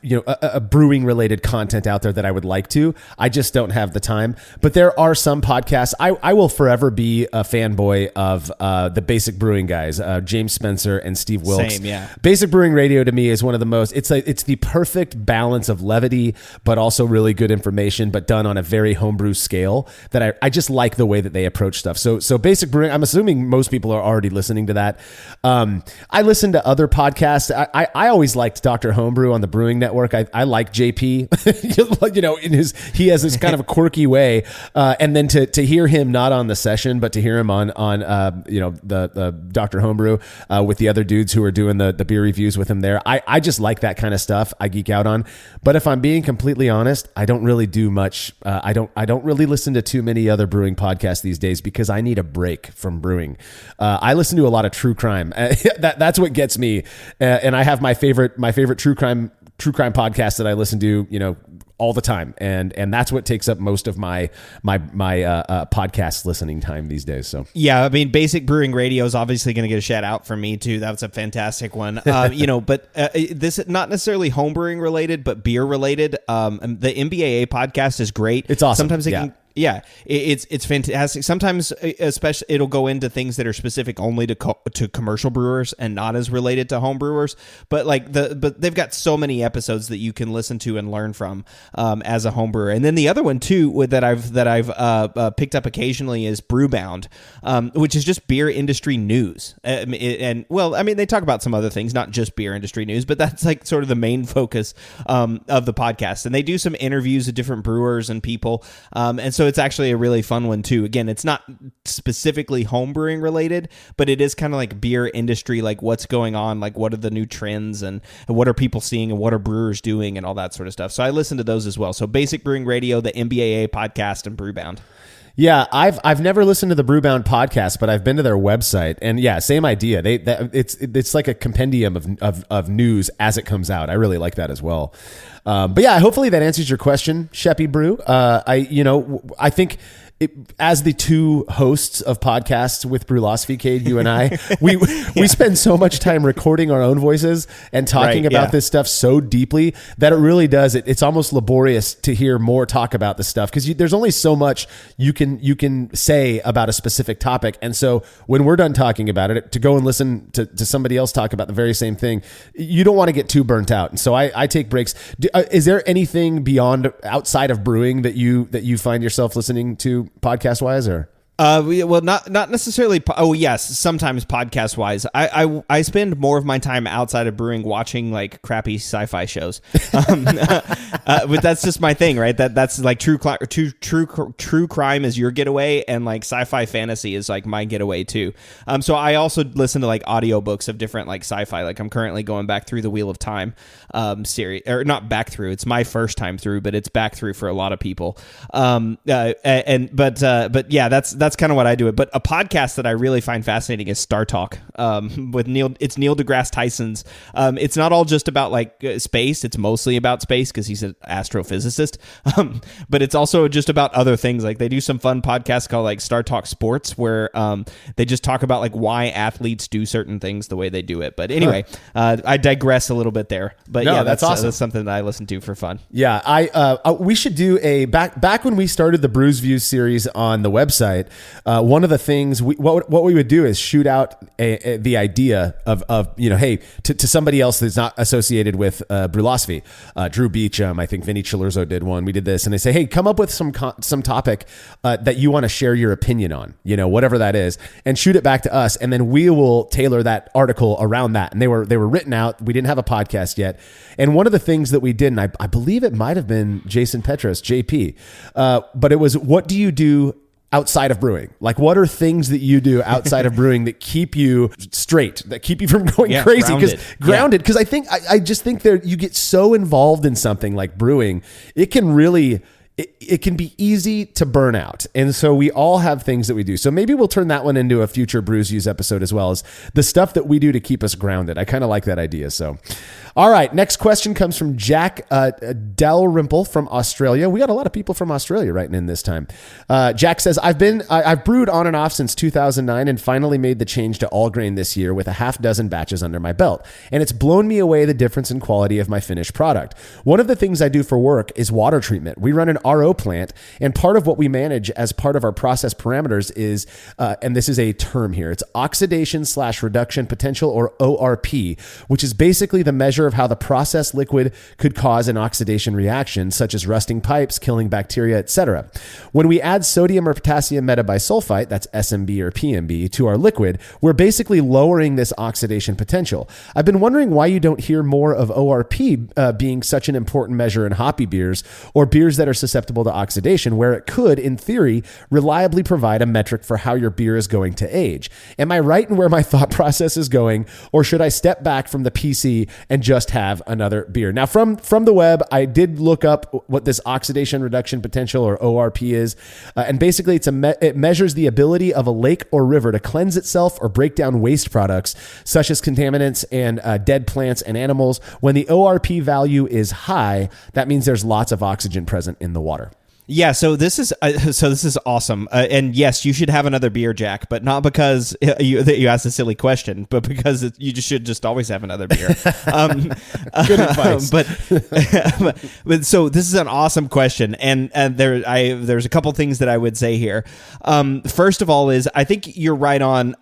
brewing related content out there that I would like to. I just don't have the time. But there are some podcasts. I will forever be a fanboy of the Basic Brewing guys, James Spencer and Steve Wilkes. Same, yeah. Basic Brewing Radio to me is one of the most. It's the perfect balance of levity, but also really good information, but done on a very homebrew scale. That I just like the way that they approach stuff. So Basic Brewing. I'm assuming most people are already listening to that. I listen to other podcasts. I always liked Dr. Homebrew on the Brewing Network. I like JP, he has this kind of a quirky way. And then to hear him not on the session, but to hear him on the Dr. Homebrew with the other dudes who are doing the beer reviews with him there. I just like that kind of stuff. I geek out on. But if I'm being completely honest, I don't really do much. I don't really listen to too many other brewing podcasts these days because I need a break from brewing. I listen to a lot of true crime. That's what gets me. And I have my favorite true crime podcast that I listen to, all the time, and that's what takes up most of my podcast listening time these days. So yeah, I mean, Basic Brewing Radio is obviously going to get a shout out from me too. That's a fantastic one. But this is not necessarily homebrewing related, but beer related. The MBAA podcast is great. It's awesome. Sometimes they can. Yeah, it's fantastic. Sometimes, especially, it'll go into things that are specific only to commercial brewers and not as related to home brewers. But but they've got so many episodes that you can listen to and learn from as a home brewer. And then the other one too that I've picked up occasionally is Brewbound, which is just beer industry news. They talk about some other things, not just beer industry news, but that's like sort of the main focus of the podcast. And they do some interviews of different brewers and people, and so it's actually a really fun one too. Again, it's not specifically homebrewing related, but it is kind of like beer industry, like what's going on, like what are the new trends and what are people seeing and what are brewers doing and all that sort of stuff. So I listen to those as well. So Basic Brewing Radio, the MBAA podcast, and Brewbound. Yeah, I've never listened to the Brewbound podcast, but I've been to their website, and yeah, same idea. It's like a compendium of news as it comes out. I really like that as well. But yeah, hopefully that answers your question, Sheppy Brew. I think as the two hosts of podcasts with Brülosophy, Cade, you and I, we spend so much time recording our own voices and talking about this stuff so deeply that it really does. It's almost laborious to hear more talk about this stuff because there's only so much you can say about a specific topic. And so when we're done talking about it, to go and listen to somebody else talk about the very same thing, you don't want to get too burnt out. And so I take breaks. Is there anything outside of brewing that you find yourself listening to podcast wise, or? Well, not necessarily. Oh, yes, sometimes podcast wise. I spend more of my time outside of brewing watching like crappy sci-fi shows. But that's just my thing, right? That's like true crime is your getaway, and like sci-fi fantasy is like my getaway too. So I also listen to like audiobooks of different like sci-fi. Like I'm currently going back through the Wheel of Time series, or not back through. It's my first time through, but it's back through for a lot of people. But yeah, that's kind of what I do. But a podcast that I really find fascinating is Star Talk with Neil. It's Neil deGrasse Tyson's. It's not all just about like space. It's mostly about space because he's an astrophysicist. But it's also just about other things. Like they do some fun podcasts called like Star Talk Sports, where they just talk about like why athletes do certain things the way they do it. But anyway, I digress a little bit there. But yeah, that's awesome. That's something that I listen to for fun. Yeah, we should do a back when we started the Brews Views series on the website. one of the things what we would do is shoot out the idea of hey, to somebody else that's not associated with Brülosophy. Drew Beecham, I think Vinny Chilurzo did one. We did this, and they say, hey, come up with some topic that you want to share your opinion on, whatever that is, and shoot it back to us, and then we will tailor that article around that. And they were written out. We didn't have a podcast yet, and one of the things that we did, and I believe it might have been Jason Petros, JP, but it was, what do you do outside of brewing? Like, what are things that you do outside of brewing that keep you straight, that keep you from going crazy? Grounded. Because I just think that you get so involved in something like brewing, it can really, it can be easy to burn out. And so we all have things that we do. So maybe we'll turn that one into a future Brews Use episode, as well as the stuff that we do to keep us grounded. I kind of like that idea. So, all right. Next question comes from Jack Dalrymple from Australia. We got a lot of people from Australia writing in this time. Jack says, I've brewed on and off since 2009 and finally made the change to all grain this year with a half dozen batches under my belt. And it's blown me away the difference in quality of my finished product. One of the things I do for work is water treatment. We run an RO plant, and part of what we manage as part of our process parameters is, and this is a term here, it's oxidation/reduction potential, or ORP, which is basically the measure of how the process liquid could cause an oxidation reaction, such as rusting pipes, killing bacteria, etc. When we add sodium or potassium metabisulfite, that's SMB or PMB, to our liquid, we're basically lowering this oxidation potential. I've been wondering why you don't hear more of ORP being such an important measure in hoppy beers or beers that are susceptible to oxidation, where it could, in theory, reliably provide a metric for how your beer is going to age. Am I right in where my thought process is going, or should I step back from the PC and just have another beer? Now, from the web, I did look up what this oxidation reduction potential, or ORP, is, and basically it measures the ability of a lake or river to cleanse itself or break down waste products such as contaminants and dead plants and animals. When the ORP value is high, that means there's lots of oxygen present in the water. Yeah, so this is awesome, and yes, you should have another beer, Jack, but not because you asked a silly question, but because you should just always have another beer. Good advice. But so this is an awesome question, and there's a couple things that I would say here. First of all, is I think you're right on.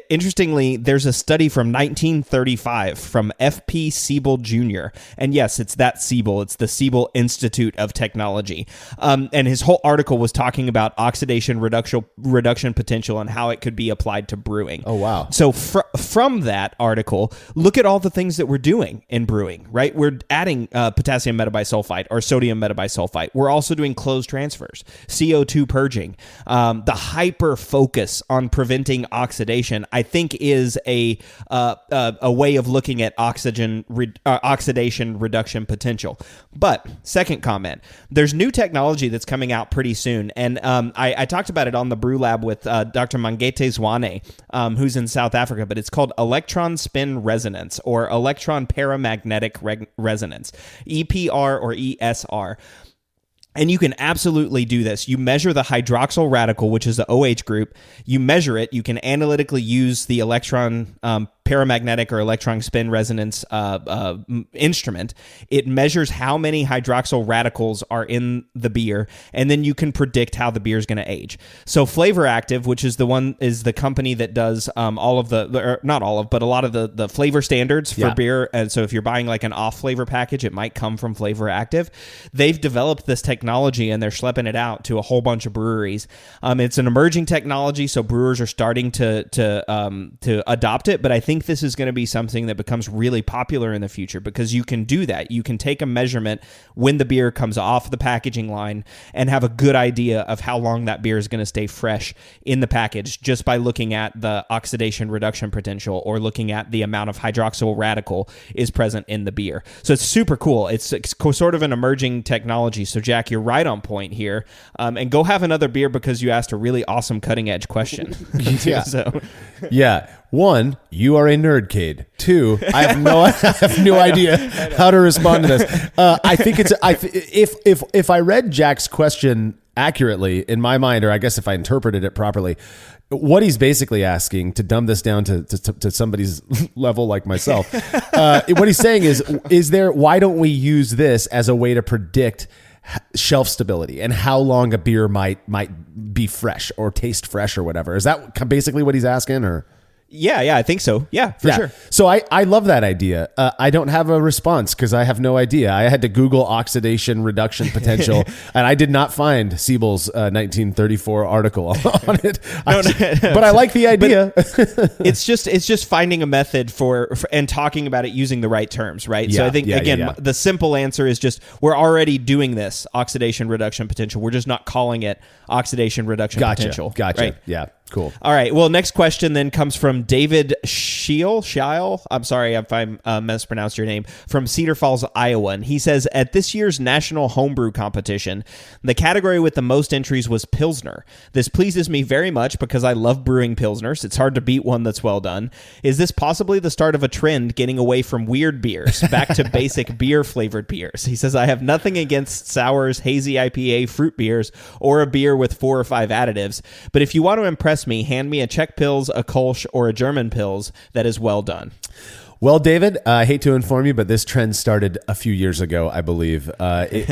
Interestingly, there's a study from 1935 from F.P. Siebel Jr., and yes, it's that Siebel. It's the Siebel Institute of Technology. And his whole article was talking about oxidation reduction potential and how it could be applied to brewing. Oh, wow. So from that article, look at all the things that we're doing in brewing, right? We're adding potassium metabisulfite or sodium metabisulfite. We're also doing closed transfers, CO2 purging. The hyper focus on preventing oxidation, I think, is a way of looking at oxidation reduction potential. But second comment, there's new technology that's coming out pretty soon, and I talked about it on the Brew Lab with Dr. Mangete Zwane, who's in South Africa, but it's called electron spin resonance, or electron paramagnetic resonance, EPR or ESR. And you can absolutely do this. You measure the hydroxyl radical, which is the OH group. You measure it. You can analytically use the electron paramagnetic or electron spin resonance instrument. It measures how many hydroxyl radicals are in the beer, and then you can predict how the beer is going to age. So Flavor Active, which is the company that does all of not all of, but a lot of the flavor standards for beer. And so if you're buying like an off flavor package, it might come from Flavor Active. They've developed this technology and they're schlepping it out to a whole bunch of breweries. It's an emerging technology, so brewers are starting to adopt it, but I think this is going to be something that becomes really popular in the future, because you can do that. You can take a measurement when the beer comes off the packaging line and have a good idea of how long that beer is going to stay fresh in the package just by looking at the oxidation reduction potential or looking at the amount of hydroxyl radical is present in the beer. So it's super cool. It's sort of an emerging technology. So Jack, you're right on point here. And go have another beer because you asked a really awesome cutting edge question. Yeah. Yeah. One, you are a nerd, Cade. Two, I have no idea how to respond to this. I think if I read Jack's question accurately in my mind, or I guess if I interpreted it properly, what he's basically asking, to dumb this down to somebody's level like myself, what he's saying is why don't we use this as a way to predict shelf stability and how long a beer might be fresh or taste fresh or whatever. Is that basically what he's asking, or? Yeah, I think so. Yeah, for sure. So I love that idea. I don't have a response because I have no idea. I had to Google oxidation reduction potential, and I did not find Siebel's 1934 article on it. But I like the idea. it's just finding a method for and talking about it using the right terms, right? So I think, the simple answer is just we're already doing this oxidation reduction potential. We're just not calling it oxidation reduction potential. Gotcha. Right? Yeah. Cool. All right. Well, next question then comes from David Scheil. I'm sorry if I mispronounced your name. From Cedar Falls, Iowa. And he says, at this year's National Homebrew Competition, the category with the most entries was Pilsner. This pleases me very much because I love brewing Pilsners. It's hard to beat one that's well done. Is this possibly the start of a trend getting away from weird beers, back to basic beer-flavored beers? He says, I have nothing against sours, hazy IPA, fruit beers, or a beer with 4 or 5 additives. But if you want to impress me, hand me a Czech Pils, a Kolsch, or a German Pils that is well done. Well, David, I hate to inform you, but this trend started a few years ago, I believe. I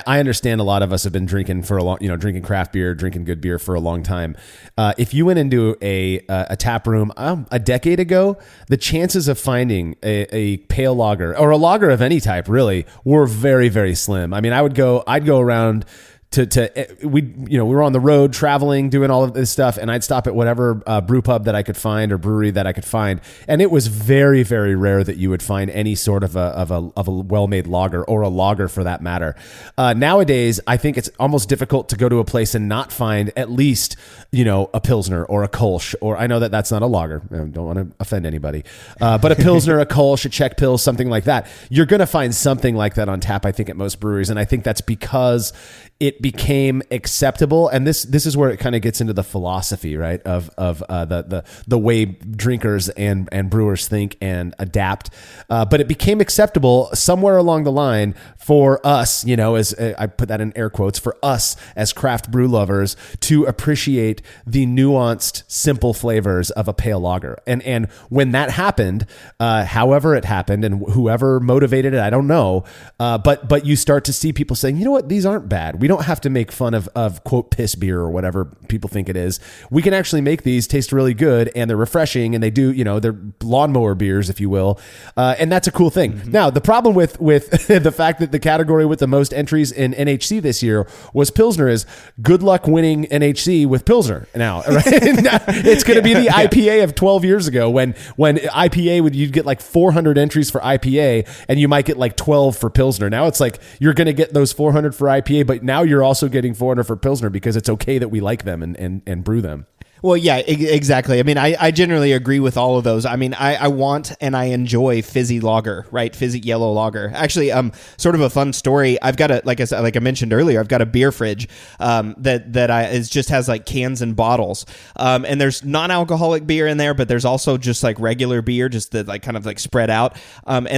understand a lot of us have been drinking for a long, drinking craft beer, drinking good beer for a long time. If you went into a tap room a decade ago, the chances of finding a pale lager or a lager of any type really were very, very slim. I mean, I'd go around we were on the road traveling, doing all of this stuff, and I'd stop at whatever brew pub that I could find or brewery that I could find, and it was very, very rare that you would find any sort of a well-made lager or a lager for that matter. Nowadays, I think it's almost difficult to go to a place and not find at least a Pilsner or a Kolsch, or I know that that's not a lager. I don't want to offend anybody, but a Pilsner, a Kolsch, a Czech Pils, something like that. You're going to find something like that on tap, I think, at most breweries, and I think that's because it became acceptable, and this is where it kind of gets into the philosophy, right, of the way drinkers and brewers think and adapt. But it became acceptable somewhere along the line for us, as I put that in air quotes, for us as craft brew lovers to appreciate the nuanced, simple flavors of a pale lager. And when that happened, however it happened, and whoever motivated it, I don't know. But you start to see people saying, you know what, these aren't bad. We don't have to make fun of quote piss beer or whatever people think it is. We can actually make these taste really good, and they're refreshing, and they do, they're lawnmower beers, if you will. And that's a cool thing. Mm-hmm. Now, the problem with the fact that the category with the most entries in NHC this year was Pilsner is good luck winning NHC with Pilsner now, right? It's going to be the IPA of 12 years ago when IPA you'd get like 400 entries for IPA and you might get like 12 for Pilsner. Now it's like you're going to get those 400 for IPA, but now you're also getting 400 for Pilsner because it's okay that we like them and brew them. Well, yeah, exactly. I mean, I generally agree with all of those. I mean, I want and I enjoy fizzy lager, right? Fizzy yellow lager. Actually, sort of a fun story. I've got like I mentioned earlier, I've got a beer fridge that just has like cans and bottles. And there's non-alcoholic beer in there, but there's also just like regular beer, just that like kind of like spread out. And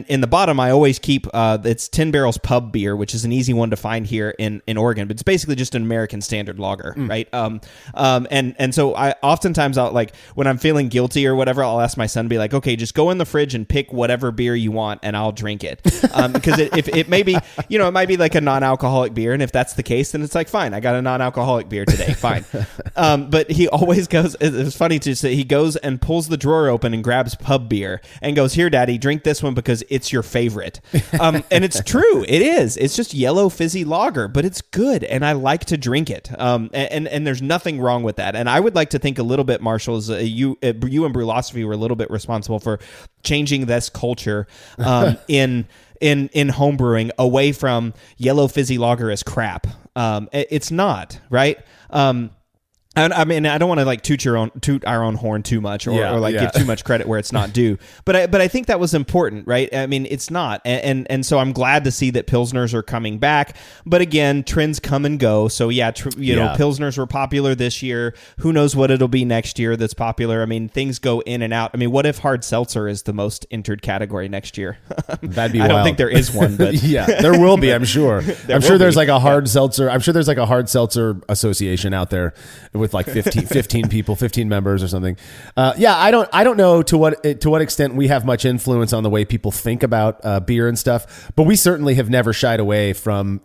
in the bottom, I always keep it's 10 Barrels Pub beer, which is an easy one to find here in Oregon, but it's basically just an American standard lager, right? And so I oftentimes I'll like when I'm feeling guilty or whatever, I'll ask my son to be like, okay, just go in the fridge and pick whatever beer you want and I'll drink it. Because if it may be, it might be like a non-alcoholic beer. And if that's the case, then it's like, fine, I got a non-alcoholic beer today. Fine. But he always goes, it's funny to say, he goes and pulls the drawer open and grabs pub beer and goes, here, Daddy, drink this one because it's your favorite. And it's true. It is. It's just yellow fizzy lager, but it's good. And I like to drink it. And there's nothing wrong with that. And I would like to think a little bit, Marshall, you and Brülosophy were a little bit responsible for changing this culture in homebrewing away from yellow fizzy lager as crap. It's not, right? And I mean, I don't want to like toot our own horn too much or give too much credit where it's not due. But I think that was important, right? I mean, it's not. And so I'm glad to see that Pilsners are coming back. But again, trends come and go. So know, Pilsners were popular this year. Who knows what it'll be next year that's popular? I mean, things go in and out. I mean, what if hard seltzer is the most entered category next year? That'd be I wild. don't think there is one, but yeah, there will be, I'm sure. I'm sure there's like a hard seltzer. I'm sure there's like a hard seltzer association out there with like 15 people, 15 members or something. I don't know to what extent we have much influence on the way people think about beer and stuff, but we certainly have never shied away from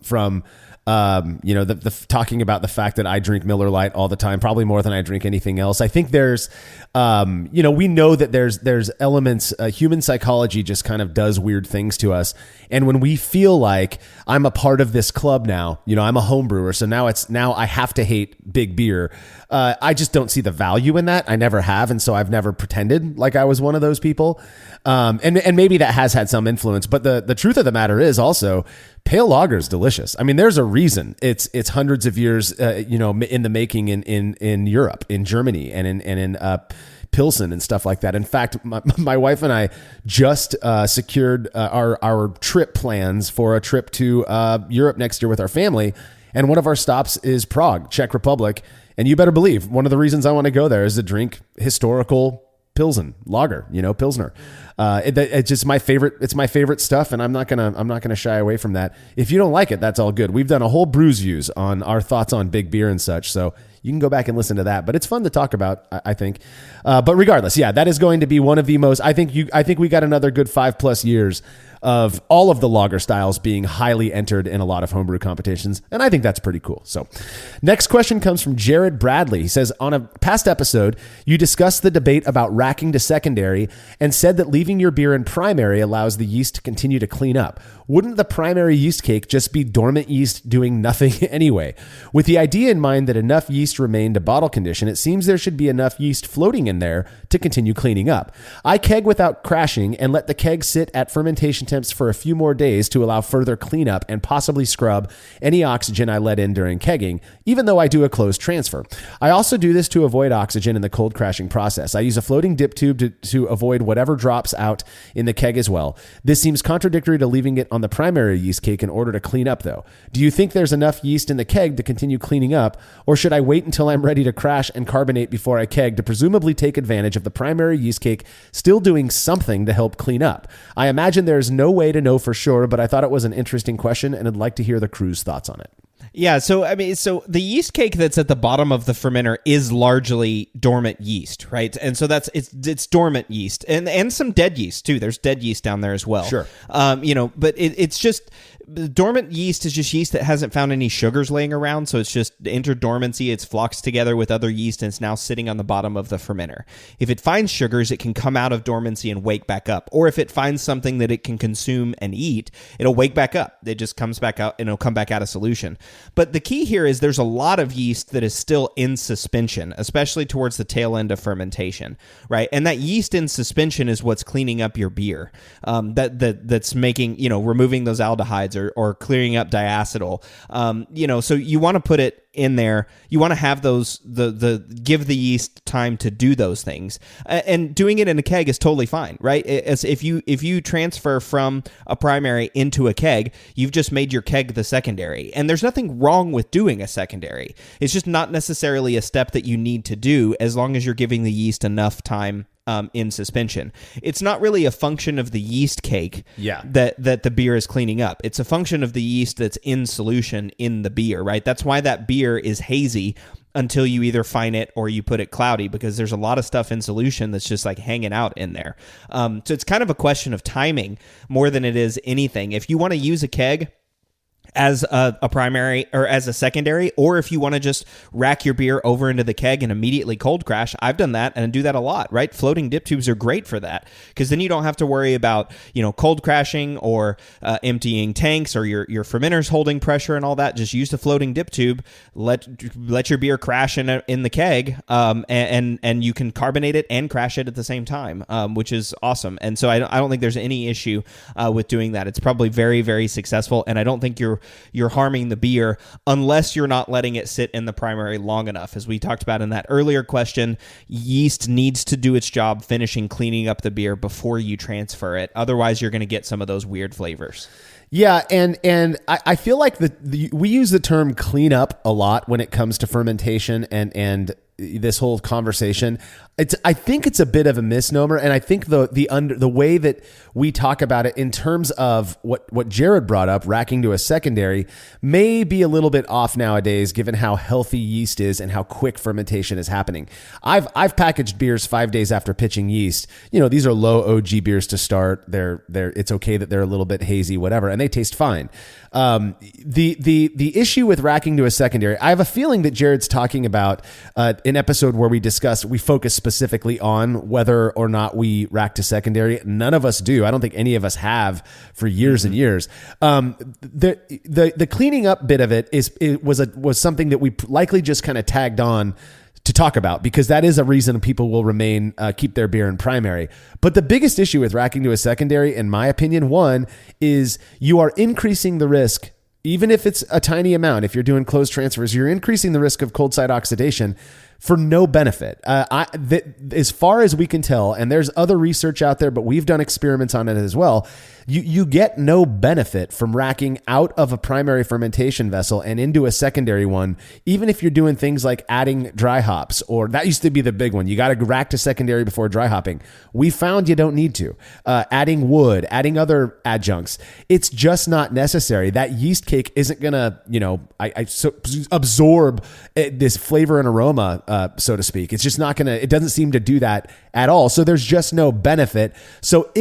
the talking about the fact that I drink Miller Lite all the time, probably more than I drink anything else. I think there's, we know that there's elements, human psychology just kind of does weird things to us. And when we feel like I'm a part of this club now, I'm a home brewer, so now I have to hate big beer. I just don't see the value in that. I never have. And so I've never pretended like I was one of those people. And maybe that has had some influence, but the truth of the matter is also pale lager is delicious. I mean, there's a reason it's hundreds of years, in the making in Europe, in Germany, and in Pilsen and stuff like that. In fact, my wife and I just secured our trip plans for a trip to Europe next year with our family, and one of our stops is Prague, Czech Republic. And you better believe one of the reasons I want to go there is to drink historical Pilsen lager, Pilsner. It's just my favorite. It's my favorite stuff, and I'm not gonna shy away from that. If you don't like it, that's all good. We've done a whole Brews Views on our thoughts on big beer and such, so you can go back and listen to that. But it's fun to talk about, I think. But regardless, that is going to be one of the most. I think we got another good 5+ years of all of the lager styles being highly entered in a lot of homebrew competitions. And I think that's pretty cool. So next question comes from Jared Bradley. He says, on a past episode, you discussed the debate about racking to secondary and said that leaving your beer in primary allows the yeast to continue to clean up. Wouldn't the primary yeast cake just be dormant yeast doing nothing anyway? With the idea in mind that enough yeast remained to bottle condition, it seems there should be enough yeast floating in there to continue cleaning up. I keg without crashing and let the keg sit at fermentation temps for a few more days to allow further cleanup and possibly scrub any oxygen I let in during kegging, even though I do a closed transfer. I also do this to avoid oxygen in the cold crashing process. I use a floating dip tube to avoid whatever drops out in the keg as well. This seems contradictory to leaving it on the primary yeast cake in order to clean up, though. Do you think there's enough yeast in the keg to continue cleaning up, or should I wait until I'm ready to crash and carbonate before I keg to presumably take advantage of the primary yeast cake still doing something to help clean up? I imagine there's no way to know for sure, but I thought it was an interesting question and I'd like to hear the crew's thoughts on it. Yeah, so the yeast cake that's at the bottom of the fermenter is largely dormant yeast, right? And so it's dormant yeast and some dead yeast too. There's dead yeast down there as well. Sure. But it's just dormant yeast is just yeast that hasn't found any sugars laying around, so it's just entered dormancy. It's floxed together with other yeast and it's now sitting on the bottom of the fermenter. If it finds sugars, it can come out of dormancy and wake back up. Or if it finds something that it can consume and eat, it'll wake back up. It just comes back out and it'll come back out of solution. But the key here is there's a lot of yeast that is still in suspension, especially towards the tail end of fermentation, right? And that yeast in suspension is what's cleaning up your beer. That's making, removing those aldehydes or clearing up diacetyl. So you want to put it in there. You want to have those give the yeast time to do those things, and doing it in a keg is totally fine, right? As if you transfer from a primary into a keg, you've just made your keg the secondary, and there's nothing wrong with doing a secondary. It's just not necessarily a step that you need to do as long as you're giving the yeast enough time in suspension. It's not really a function of the yeast cake that the beer is cleaning up. It's a function of the yeast that's in solution in the beer, right? That's why that beer is hazy until you either fine it or you put it cloudy, because there's a lot of stuff in solution that's just like hanging out in there. So it's kind of a question of timing more than it is anything. If you want to use a keg as a primary or as a secondary, or if you want to just rack your beer over into the keg and immediately cold crash, I've done that and do that a lot, right? Floating dip tubes are great for that, because then you don't have to worry about, cold crashing or emptying tanks or your fermenters holding pressure and all that. Just use the floating dip tube, let your beer crash in the keg, and you can carbonate it and crash it at the same time, which is awesome. And so I don't think there's any issue with doing that. It's probably very, very successful, and I don't think you're harming the beer unless you're not letting it sit in the primary long enough. As we talked about in that earlier question, yeast needs to do its job finishing cleaning up the beer before you transfer it. Otherwise, you're going to get some of those weird flavors. Yeah, and I feel like we use the term clean up a lot when it comes to fermentation, and this whole conversation, I think it's a bit of a misnomer, and I think the way that we talk about it in terms of what Jared brought up, racking to a secondary, may be a little bit off nowadays, given how healthy yeast is and how quick fermentation is happening. I've packaged beers 5 days after pitching yeast. These are low OG beers to start. It's okay that they're a little bit hazy, whatever, and they taste fine. The issue with racking to a secondary, I have a feeling that Jared's talking about an episode where we focus specifically on whether or not we rack to secondary. None of us do. I don't think any of us have for years and years. The cleaning up bit of it was something that we likely just kind of tagged on to talk about, because that is a reason people will keep their beer in primary. But the biggest issue with racking to a secondary, in my opinion, one, is you are increasing the risk, even if it's a tiny amount. If you're doing closed transfers, you're increasing the risk of cold side oxidation for no benefit. As far as we can tell, and there's other research out there, but we've done experiments on it as well, you get no benefit from racking out of a primary fermentation vessel and into a secondary one, even if you're doing things like adding dry hops, or that used to be the big one. You got to rack to secondary before dry hopping. We found you don't need to. Adding wood, adding other adjuncts, it's just not necessary. That yeast cake isn't going to, absorb this flavor and aroma, so to speak. It's just not going to, it doesn't seem to do that at all. So there's just no benefit. So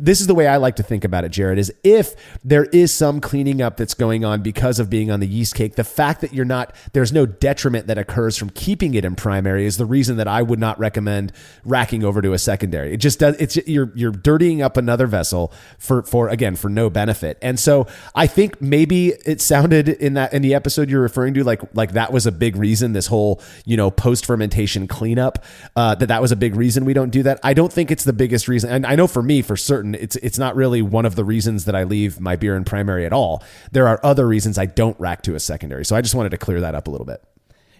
this is the way I like to think about it, Jared, is if there is some cleaning up that's going on because of being on the yeast cake, the fact that there's no detriment that occurs from keeping it in primary is the reason that I would not recommend racking over to a secondary. It just does. You're dirtying up another vessel for no benefit. And so I think maybe it sounded in the episode you're referring to, like that was a big reason, this whole, post fermentation cleanup, that was a big reason we don't do that. I don't think it's the biggest reason. And I know for me, for certain, it's not really one of the reasons that I leave my beer in primary at all. There are other reasons I don't rack to a secondary. So I just wanted to clear that up a little bit.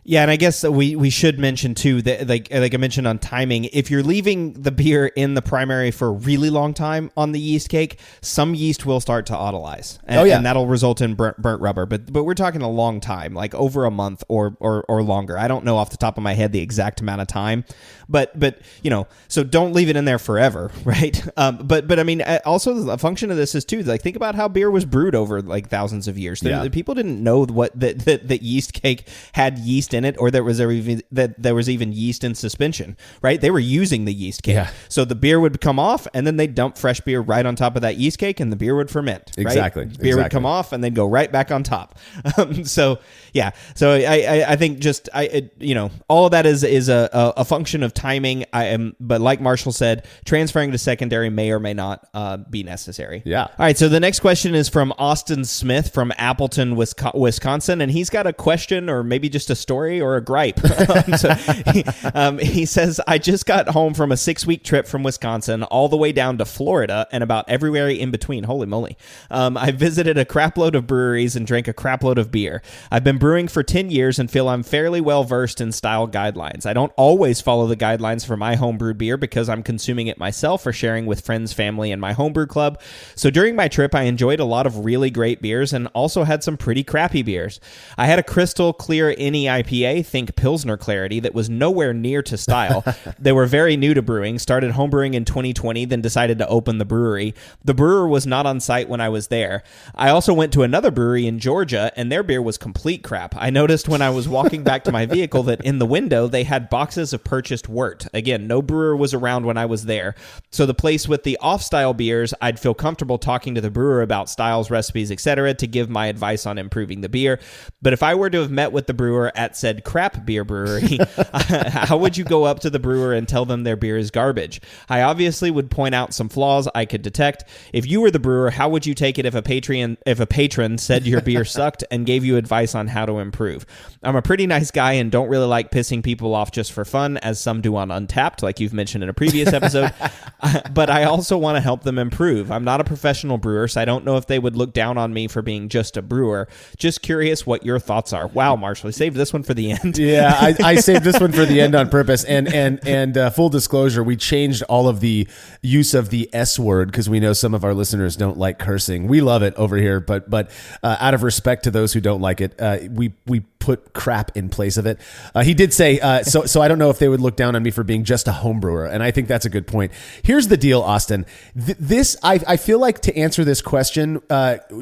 Yeah, and I guess we should mention too that like I mentioned on timing, if you're leaving the beer in the primary for a really long time on the yeast cake, some yeast will start to autolyze, and that'll result in burnt rubber. But we're talking a long time, like over a month or longer. I don't know off the top of my head the exact amount of time, but so don't leave it in there forever, right? But I mean, also a function of this is too, like, think about how beer was brewed over like thousands of years. The people didn't know that yeast cake had yeast in it, or there was even yeast in suspension, right? They were using the yeast cake. Yeah. So the beer would come off, and then they'd dump fresh beer right on top of that yeast cake, and the beer would ferment. Right? Exactly. Beer would come off, and then go right back on top. So I think just all of that is a function of timing. But like Marshall said, transferring to secondary may or may not be necessary. Yeah. All right. So the next question is from Austin Smith from Appleton, Wisconsin, and he's got a question, or maybe just a story or a gripe. He says, I just got home from a 6-week trip from Wisconsin all the way down to Florida and about everywhere in between. Holy moly. I visited a crapload of breweries and drank a crapload of beer. I've been brewing for 10 years and feel I'm fairly well versed in style guidelines. I don't always follow the guidelines for my homebrewed beer because I'm consuming it myself or sharing with friends, family, and my homebrew club. So during my trip, I enjoyed a lot of really great beers and also had some pretty crappy beers. I had a crystal clear NEIPA, think Pilsner clarity, that was nowhere near to style. They were very new to brewing, started homebrewing in 2020, then decided to open the brewery. The brewer was not on site when I was there. I also went to another brewery in Georgia, and their beer was complete crap. I noticed when I was walking back to my vehicle that in the window they had boxes of purchased wort. Again, no brewer was around when I was there. So the place with the off-style beers, I'd feel comfortable talking to the brewer about styles, recipes, etc. to give my advice on improving the beer. But if I were to have met with the brewer at said crap beer brewery, how would you go up to the brewer and tell them their beer is garbage? I obviously would point out some flaws I could detect. If you were the brewer, how would you take it if a patron said your beer sucked and gave you advice on how to improve? I'm a pretty nice guy and don't really like pissing people off just for fun, as some do on Untappd, like you've mentioned in a previous episode. But I also want to help them improve. I'm not a professional brewer, so I don't know if they would look down on me for being just a brewer. Just curious what your thoughts are. Wow, Marshall, you saved this one for for the end. Yeah, I saved this one for the end on purpose. And full disclosure, we changed all of the use of the S word because we know some of our listeners don't like cursing. We love it over here, but out of respect to those who don't like it, we put crap in place of it. He did say, so I don't know if they would look down on me for being just a home brewer, and I think that's a good point. Here's the deal, Austin. I feel like to answer this question,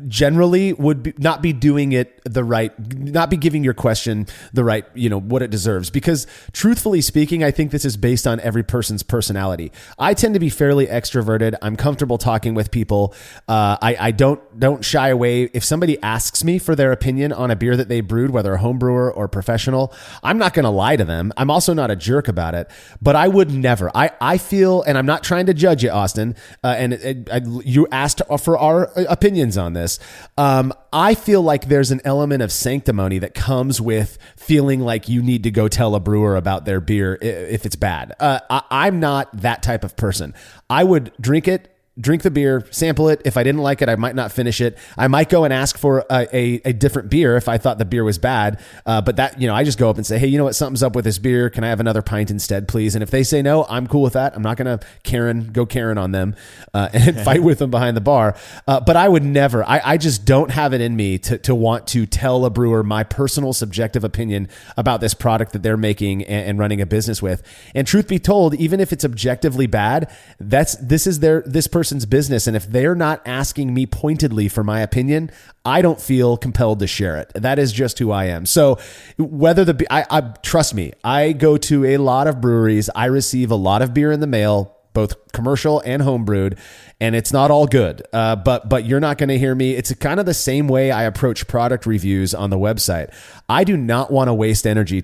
generally would not be doing it the right, not be giving your question the right, what it deserves. Because truthfully speaking, I think this is based on every person's personality. I tend to be fairly extroverted. I'm comfortable talking with people. I don't shy away. If somebody asks me for their opinion on a beer that they brewed, whether a home brewer or professional, I'm not going to lie to them. I'm also not a jerk about it, but I would never. I feel, and I'm not trying to judge you, Austin, you asked for our opinions on this. I feel like there's an element of sanctimony that comes with feeling like you need to go tell a brewer about their beer if it's bad. I'm not that type of person. I would drink the beer, sample it. If I didn't like it, I might not finish it. I might go and ask for a different beer if I thought the beer was bad. But that, I just go up and say, hey, you know what? Something's up with this beer. Can I have another pint instead, please? And if they say no, I'm cool with that. I'm not going to go Karen on them and fight with them behind the bar. But I would never, I just don't have it in me to want to tell a brewer my personal subjective opinion about this product that they're making and running a business with. And truth be told, even if it's objectively bad, this is this person's business, and if they're not asking me pointedly for my opinion, I don't feel compelled to share it. That is just who I am. So whether I trust me, I go to a lot of breweries. I receive a lot of beer in the mail, both commercial and homebrewed, and it's not all good. But you're not going to hear me. It's kind of the same way I approach product reviews on the website. I do not want to waste energy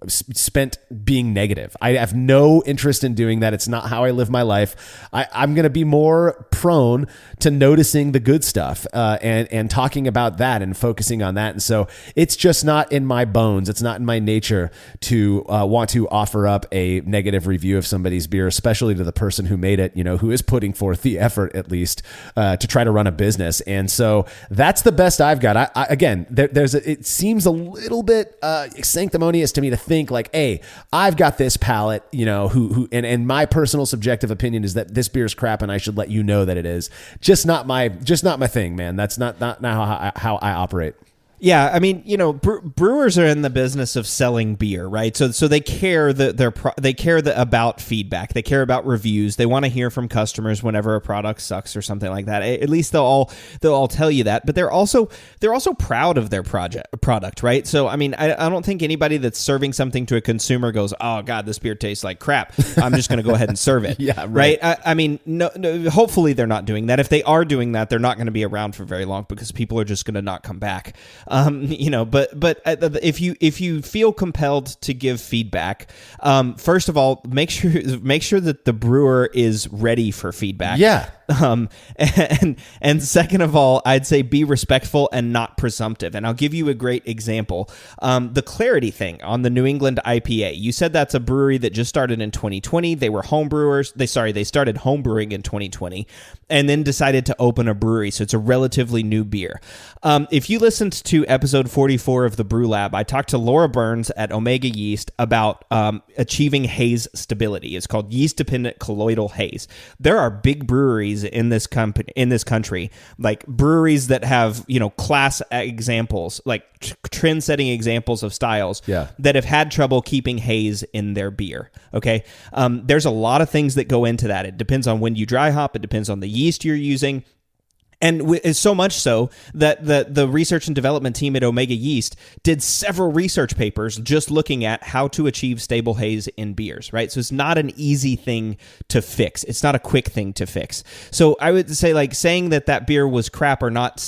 spent being negative. I have no interest in doing that. It's not how I live my life. I'm going to be more prone to noticing the good stuff and talking about that and focusing on that. And so it's just not in my bones. It's not in my nature to want to offer up a negative review of somebody's beer, especially to the person who made it, who is putting forth the effort at least to try to run a business. And so that's the best I've got. It seems a little bit sanctimonious to me to think like, hey, I've got this palate, and my personal subjective opinion is that this beer's crap and I should let you know that it is. Just not my thing, man. That's not how I operate. Yeah, I mean, brewers are in the business of selling beer, right? So they care about feedback. They care about reviews. They want to hear from customers whenever a product sucks or something like that. At least they'll all tell you that. But they're also proud of their product, right? So I mean, I don't think anybody that's serving something to a consumer goes, "Oh God, this beer tastes like crap. I'm just going to go ahead and serve it." Yeah, right. I mean, no. Hopefully, they're not doing that. If they are doing that, they're not going to be around for very long because people are just going to not come back. But if you feel compelled to give feedback, first of all, make sure that the brewer is ready for feedback. Yeah. And second of all, I'd say be respectful and not presumptive. And I'll give you a great example. The Clarity thing on the New England IPA. You said that's a brewery that just started in 2020. They were home brewers. They started home brewing in 2020 and then decided to open a brewery. So it's a relatively new beer. If you listened to episode 44 of the Brew Lab, I talked to Laura Burns at Omega Yeast about achieving haze stability. It's called yeast-dependent colloidal haze. There are big breweries in this country, like breweries that have class examples, like trend-setting examples of styles that have had trouble keeping haze in their beer. Okay, there's a lot of things that go into that. It depends on when you dry hop. It depends on the yeast you're using. And it's so much so that the research and development team at Omega Yeast did several research papers just looking at how to achieve stable haze in beers, right? So it's not an easy thing to fix. It's not a quick thing to fix. So I would say, like, saying that beer was crap or not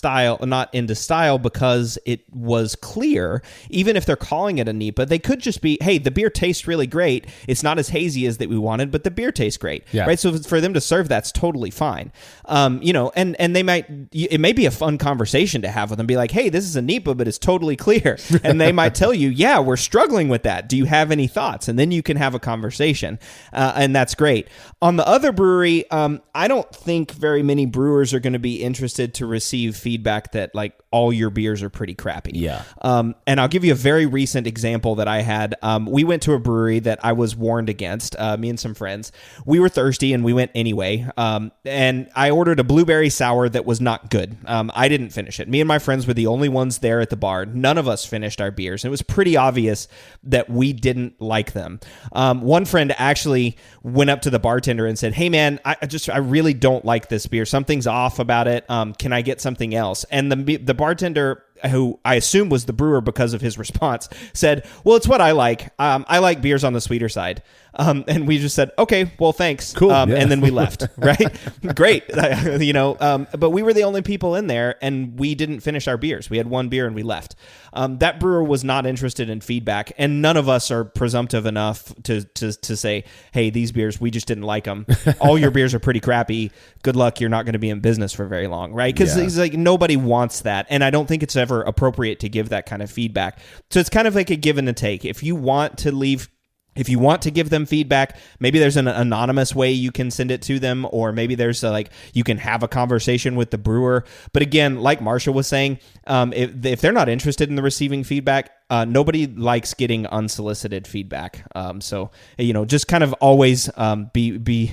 into style because it was clear, even if they're calling it a NEPA, they could just be, hey, the beer tastes really great. It's not as hazy as that we wanted, but the beer tastes great, right? So for them to serve that's totally fine. And they might it may be a fun conversation to have with them. Be like, hey, this is a NEPA, but it's totally clear. And they might tell you, yeah, we're struggling with that. Do you have any thoughts? And then you can have a conversation. And that's great. On the other brewery, I don't think very many brewers are going to be interested to receive feedback that like all your beers are pretty crappy. Yeah. And I'll give you a very recent example that I had. We went to a brewery that I was warned against, me and some friends. We were thirsty and we went anyway. And I ordered a blueberry sour that was not good. I didn't finish it. Me and my friends were the only ones there at the bar. None of us finished our beers. It was pretty obvious that we didn't like them. One friend actually went up to the bartender and said, hey man, I really don't like this beer. Something's off about it. Can I get something else? And the bartender, who I assume was the brewer because of his response, said, well, it's what I like. I like beers on the sweeter side. And we just said, okay, well, thanks. Cool. Yeah. And then we left, right? Great. But we were the only people in there and we didn't finish our beers. We had one beer and we left. That brewer was not interested in feedback, and none of us are presumptive enough to say, hey, these beers, we just didn't like them. All your beers are pretty crappy. Good luck. You're not going to be in business for very long, right? Because he's like, nobody wants that. And I don't think it's ever appropriate to give that kind of feedback. So it's kind of like a give and a take. If you want to give them feedback, maybe there's an anonymous way you can send it to them, or maybe there's you can have a conversation with the brewer. But again, like Marsha was saying, if they're not interested in the receiving feedback, nobody likes getting unsolicited feedback. So, just kind of always be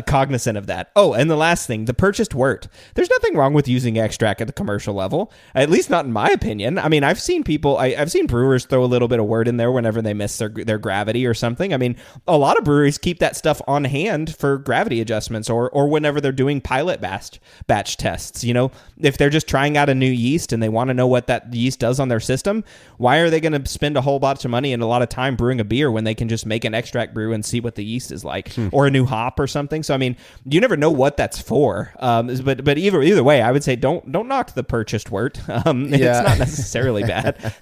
cognizant of that. Oh, and the last thing, the purchased wort. There's nothing wrong with using extract at the commercial level, at least not in my opinion. I mean, I've seen brewers throw a little bit of wort in there whenever they miss their gravity or something. I mean, a lot of breweries keep that stuff on hand for gravity adjustments or whenever they're doing pilot batch tests. If they're just trying out a new yeast and they want to know what that yeast does on their system, why are they going to spend a whole bunch of money and a lot of time brewing a beer when they can just make an extract brew and see what the yeast is like, or a new hop or something? So I mean, you never know what that's for. But either way, I would say don't knock the purchased wort. It's not necessarily bad.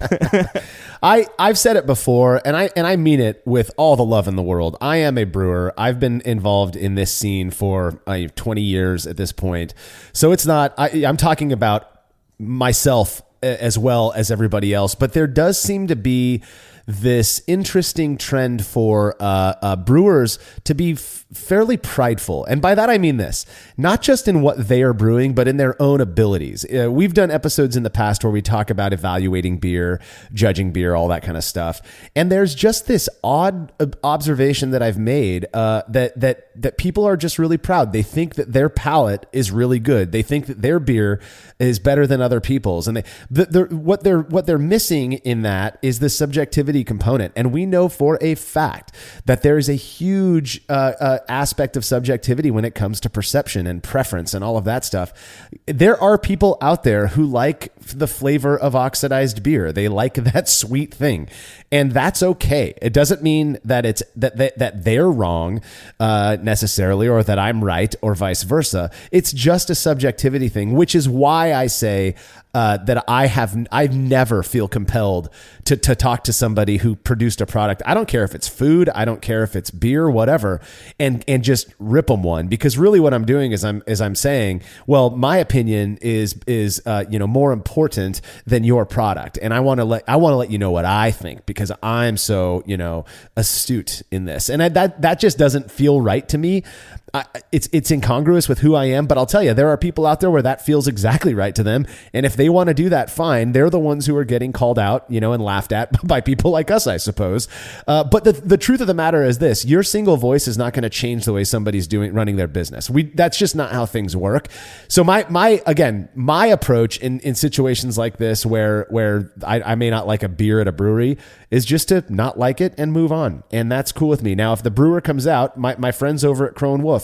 I've said it before, and I mean it with all the love in the world. I am a brewer. I've been involved in this scene for 20 years at this point. So it's not. I'm talking about myself as well as everybody else, but there does seem to be this interesting trend for brewers to be fairly prideful. And by that, I mean this, not just in what they are brewing, but in their own abilities. We've done episodes in the past where we talk about evaluating beer, judging beer, all that kind of stuff. And there's just this odd observation that I've made that people are just really proud. They think that their palate is really good. They think that their beer is better than other people's. And what they're missing in that is the subjectivity component. And we know for a fact that there is a huge aspect of subjectivity when it comes to perception and preference and all of that stuff. There are people out there who like the flavor of oxidized beer. They like that sweet thing. And that's okay. It doesn't mean that it's that they're wrong necessarily, or that I'm right, or vice versa. It's just a subjectivity thing, which is why I say that I never feel compelled to talk to somebody who produced a product. I don't care if it's food, I don't care if it's beer, whatever, and just rip them one. Because really, what I'm doing is I'm saying, well, my opinion is more important than your product, and I want to let you know what I think, because I'm so astute in this, and that just doesn't feel right to me. It's incongruous with who I am, but I'll tell you, there are people out there where that feels exactly right to them. And if they want to do that, fine. They're the ones who are getting called out, and laughed at by people like us, I suppose. But the truth of the matter is this: your single voice is not going to change the way somebody's running their business. That's just not how things work. So my approach in situations like this, where I may not like a beer at a brewery, is just to not like it and move on. And that's cool with me. Now, if the brewer comes out, my friends over at Crow and Wolf,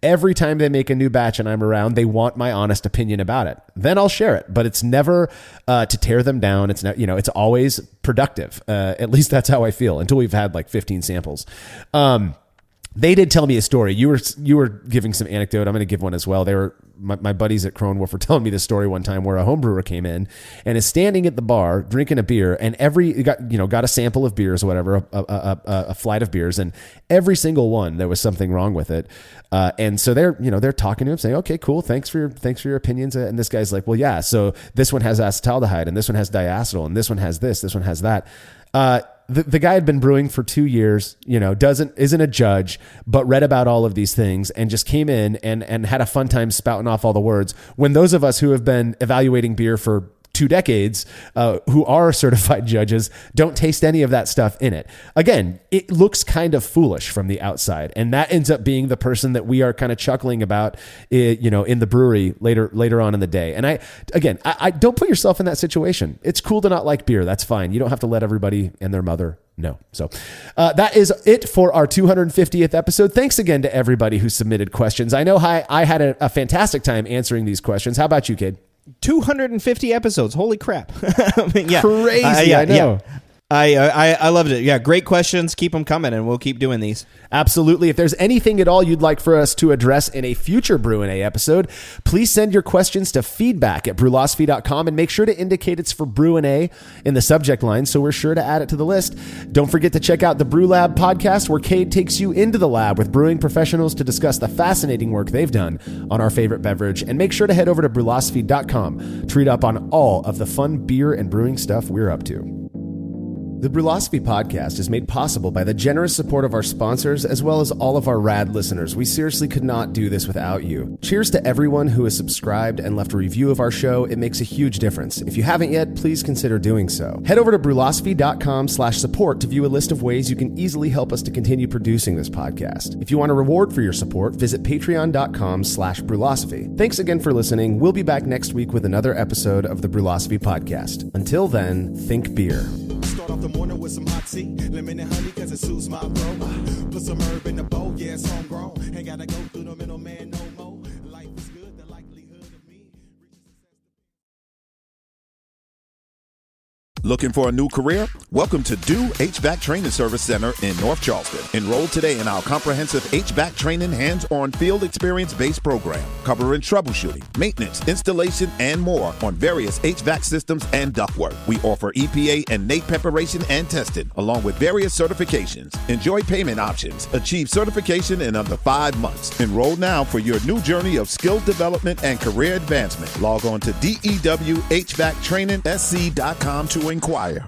every time they make a new batch and I'm around, they want my honest opinion about it. Then I'll share it, but it's never to tear them down. It's not, it's always productive. At least that's how I feel until we've had like 15 samples. They did tell me a story. You were giving some anecdote. I'm going to give one as well. They were my buddies at Crone Wolf were telling me this story one time where a home brewer came in and is standing at the bar drinking a beer, and got a sample of beers or whatever, a flight of beers, and every single one there was something wrong with it. And so they're talking to him saying, okay, cool. Thanks for your opinions. And this guy's like, well, yeah, so this one has acetaldehyde and this one has diacetyl and this one has this one has that. The guy had been brewing for 2 years, isn't a judge, but read about all of these things and just came in and had a fun time spouting off all the words, when those of us who have been evaluating beer for 2 decades, who are certified judges, don't taste any of that stuff in it. Again, it looks kind of foolish from the outside, and that ends up being the person that we are kind of chuckling about, in the brewery later on in the day. And I don't put yourself in that situation. It's cool to not like beer. That's fine. You don't have to let everybody and their mother know. So that is it for our 250th episode. Thanks again to everybody who submitted questions. I know I had a fantastic time answering these questions. How about you, Cade? 250 episodes. Holy crap. Yeah. Crazy. I know. Yeah. I loved it. Yeah, great questions. Keep them coming, and we'll keep doing these. Absolutely. If there's anything at all you'd like for us to address in a future Brü A episode, please send your questions to feedback@brülosophy.com and make sure to indicate it's for Brü A in the subject line, so we're sure to add it to the list. Don't forget to check out the Brü Lab podcast, where Cade takes you into the lab with brewing professionals to discuss the fascinating work they've done on our favorite beverage. And make sure to head over to brülosophy.com to read up on all of the fun beer and brewing stuff we're up to. The Brülosophy Podcast is made possible by the generous support of our sponsors, as well as all of our rad listeners. We seriously could not do this without you. Cheers to everyone who has subscribed and left a review of our show. It makes a huge difference. If you haven't yet, please consider doing so. Head over to brülosophy.com/support to view a list of ways you can easily help us to continue producing this podcast. If you want a reward for your support, visit patreon.com/brülosophy. Thanks again for listening. We'll be back next week with another episode of the Brülosophy Podcast. Until then, think beer. Start off the morning with some hot tea, lemon and honey, cause it suits my throat. Put some herb in the bowl, yeah, it's homegrown. Ain't gotta go through the middleman no more. Life is good, the likelihood of me. Looking for a new career? Welcome to Do HVAC Training Service Center in North Charleston. Enroll today in our comprehensive HVAC training hands-on field experience-based program, covering troubleshooting, maintenance, installation, and more on various HVAC systems and ductwork. We offer EPA and NAEP preparation and testing, along with various certifications. Enjoy payment options. Achieve certification in under 5 months. Enroll now for your new journey of skill development and career advancement. Log on to dewhvactrainingsc.com to inquire.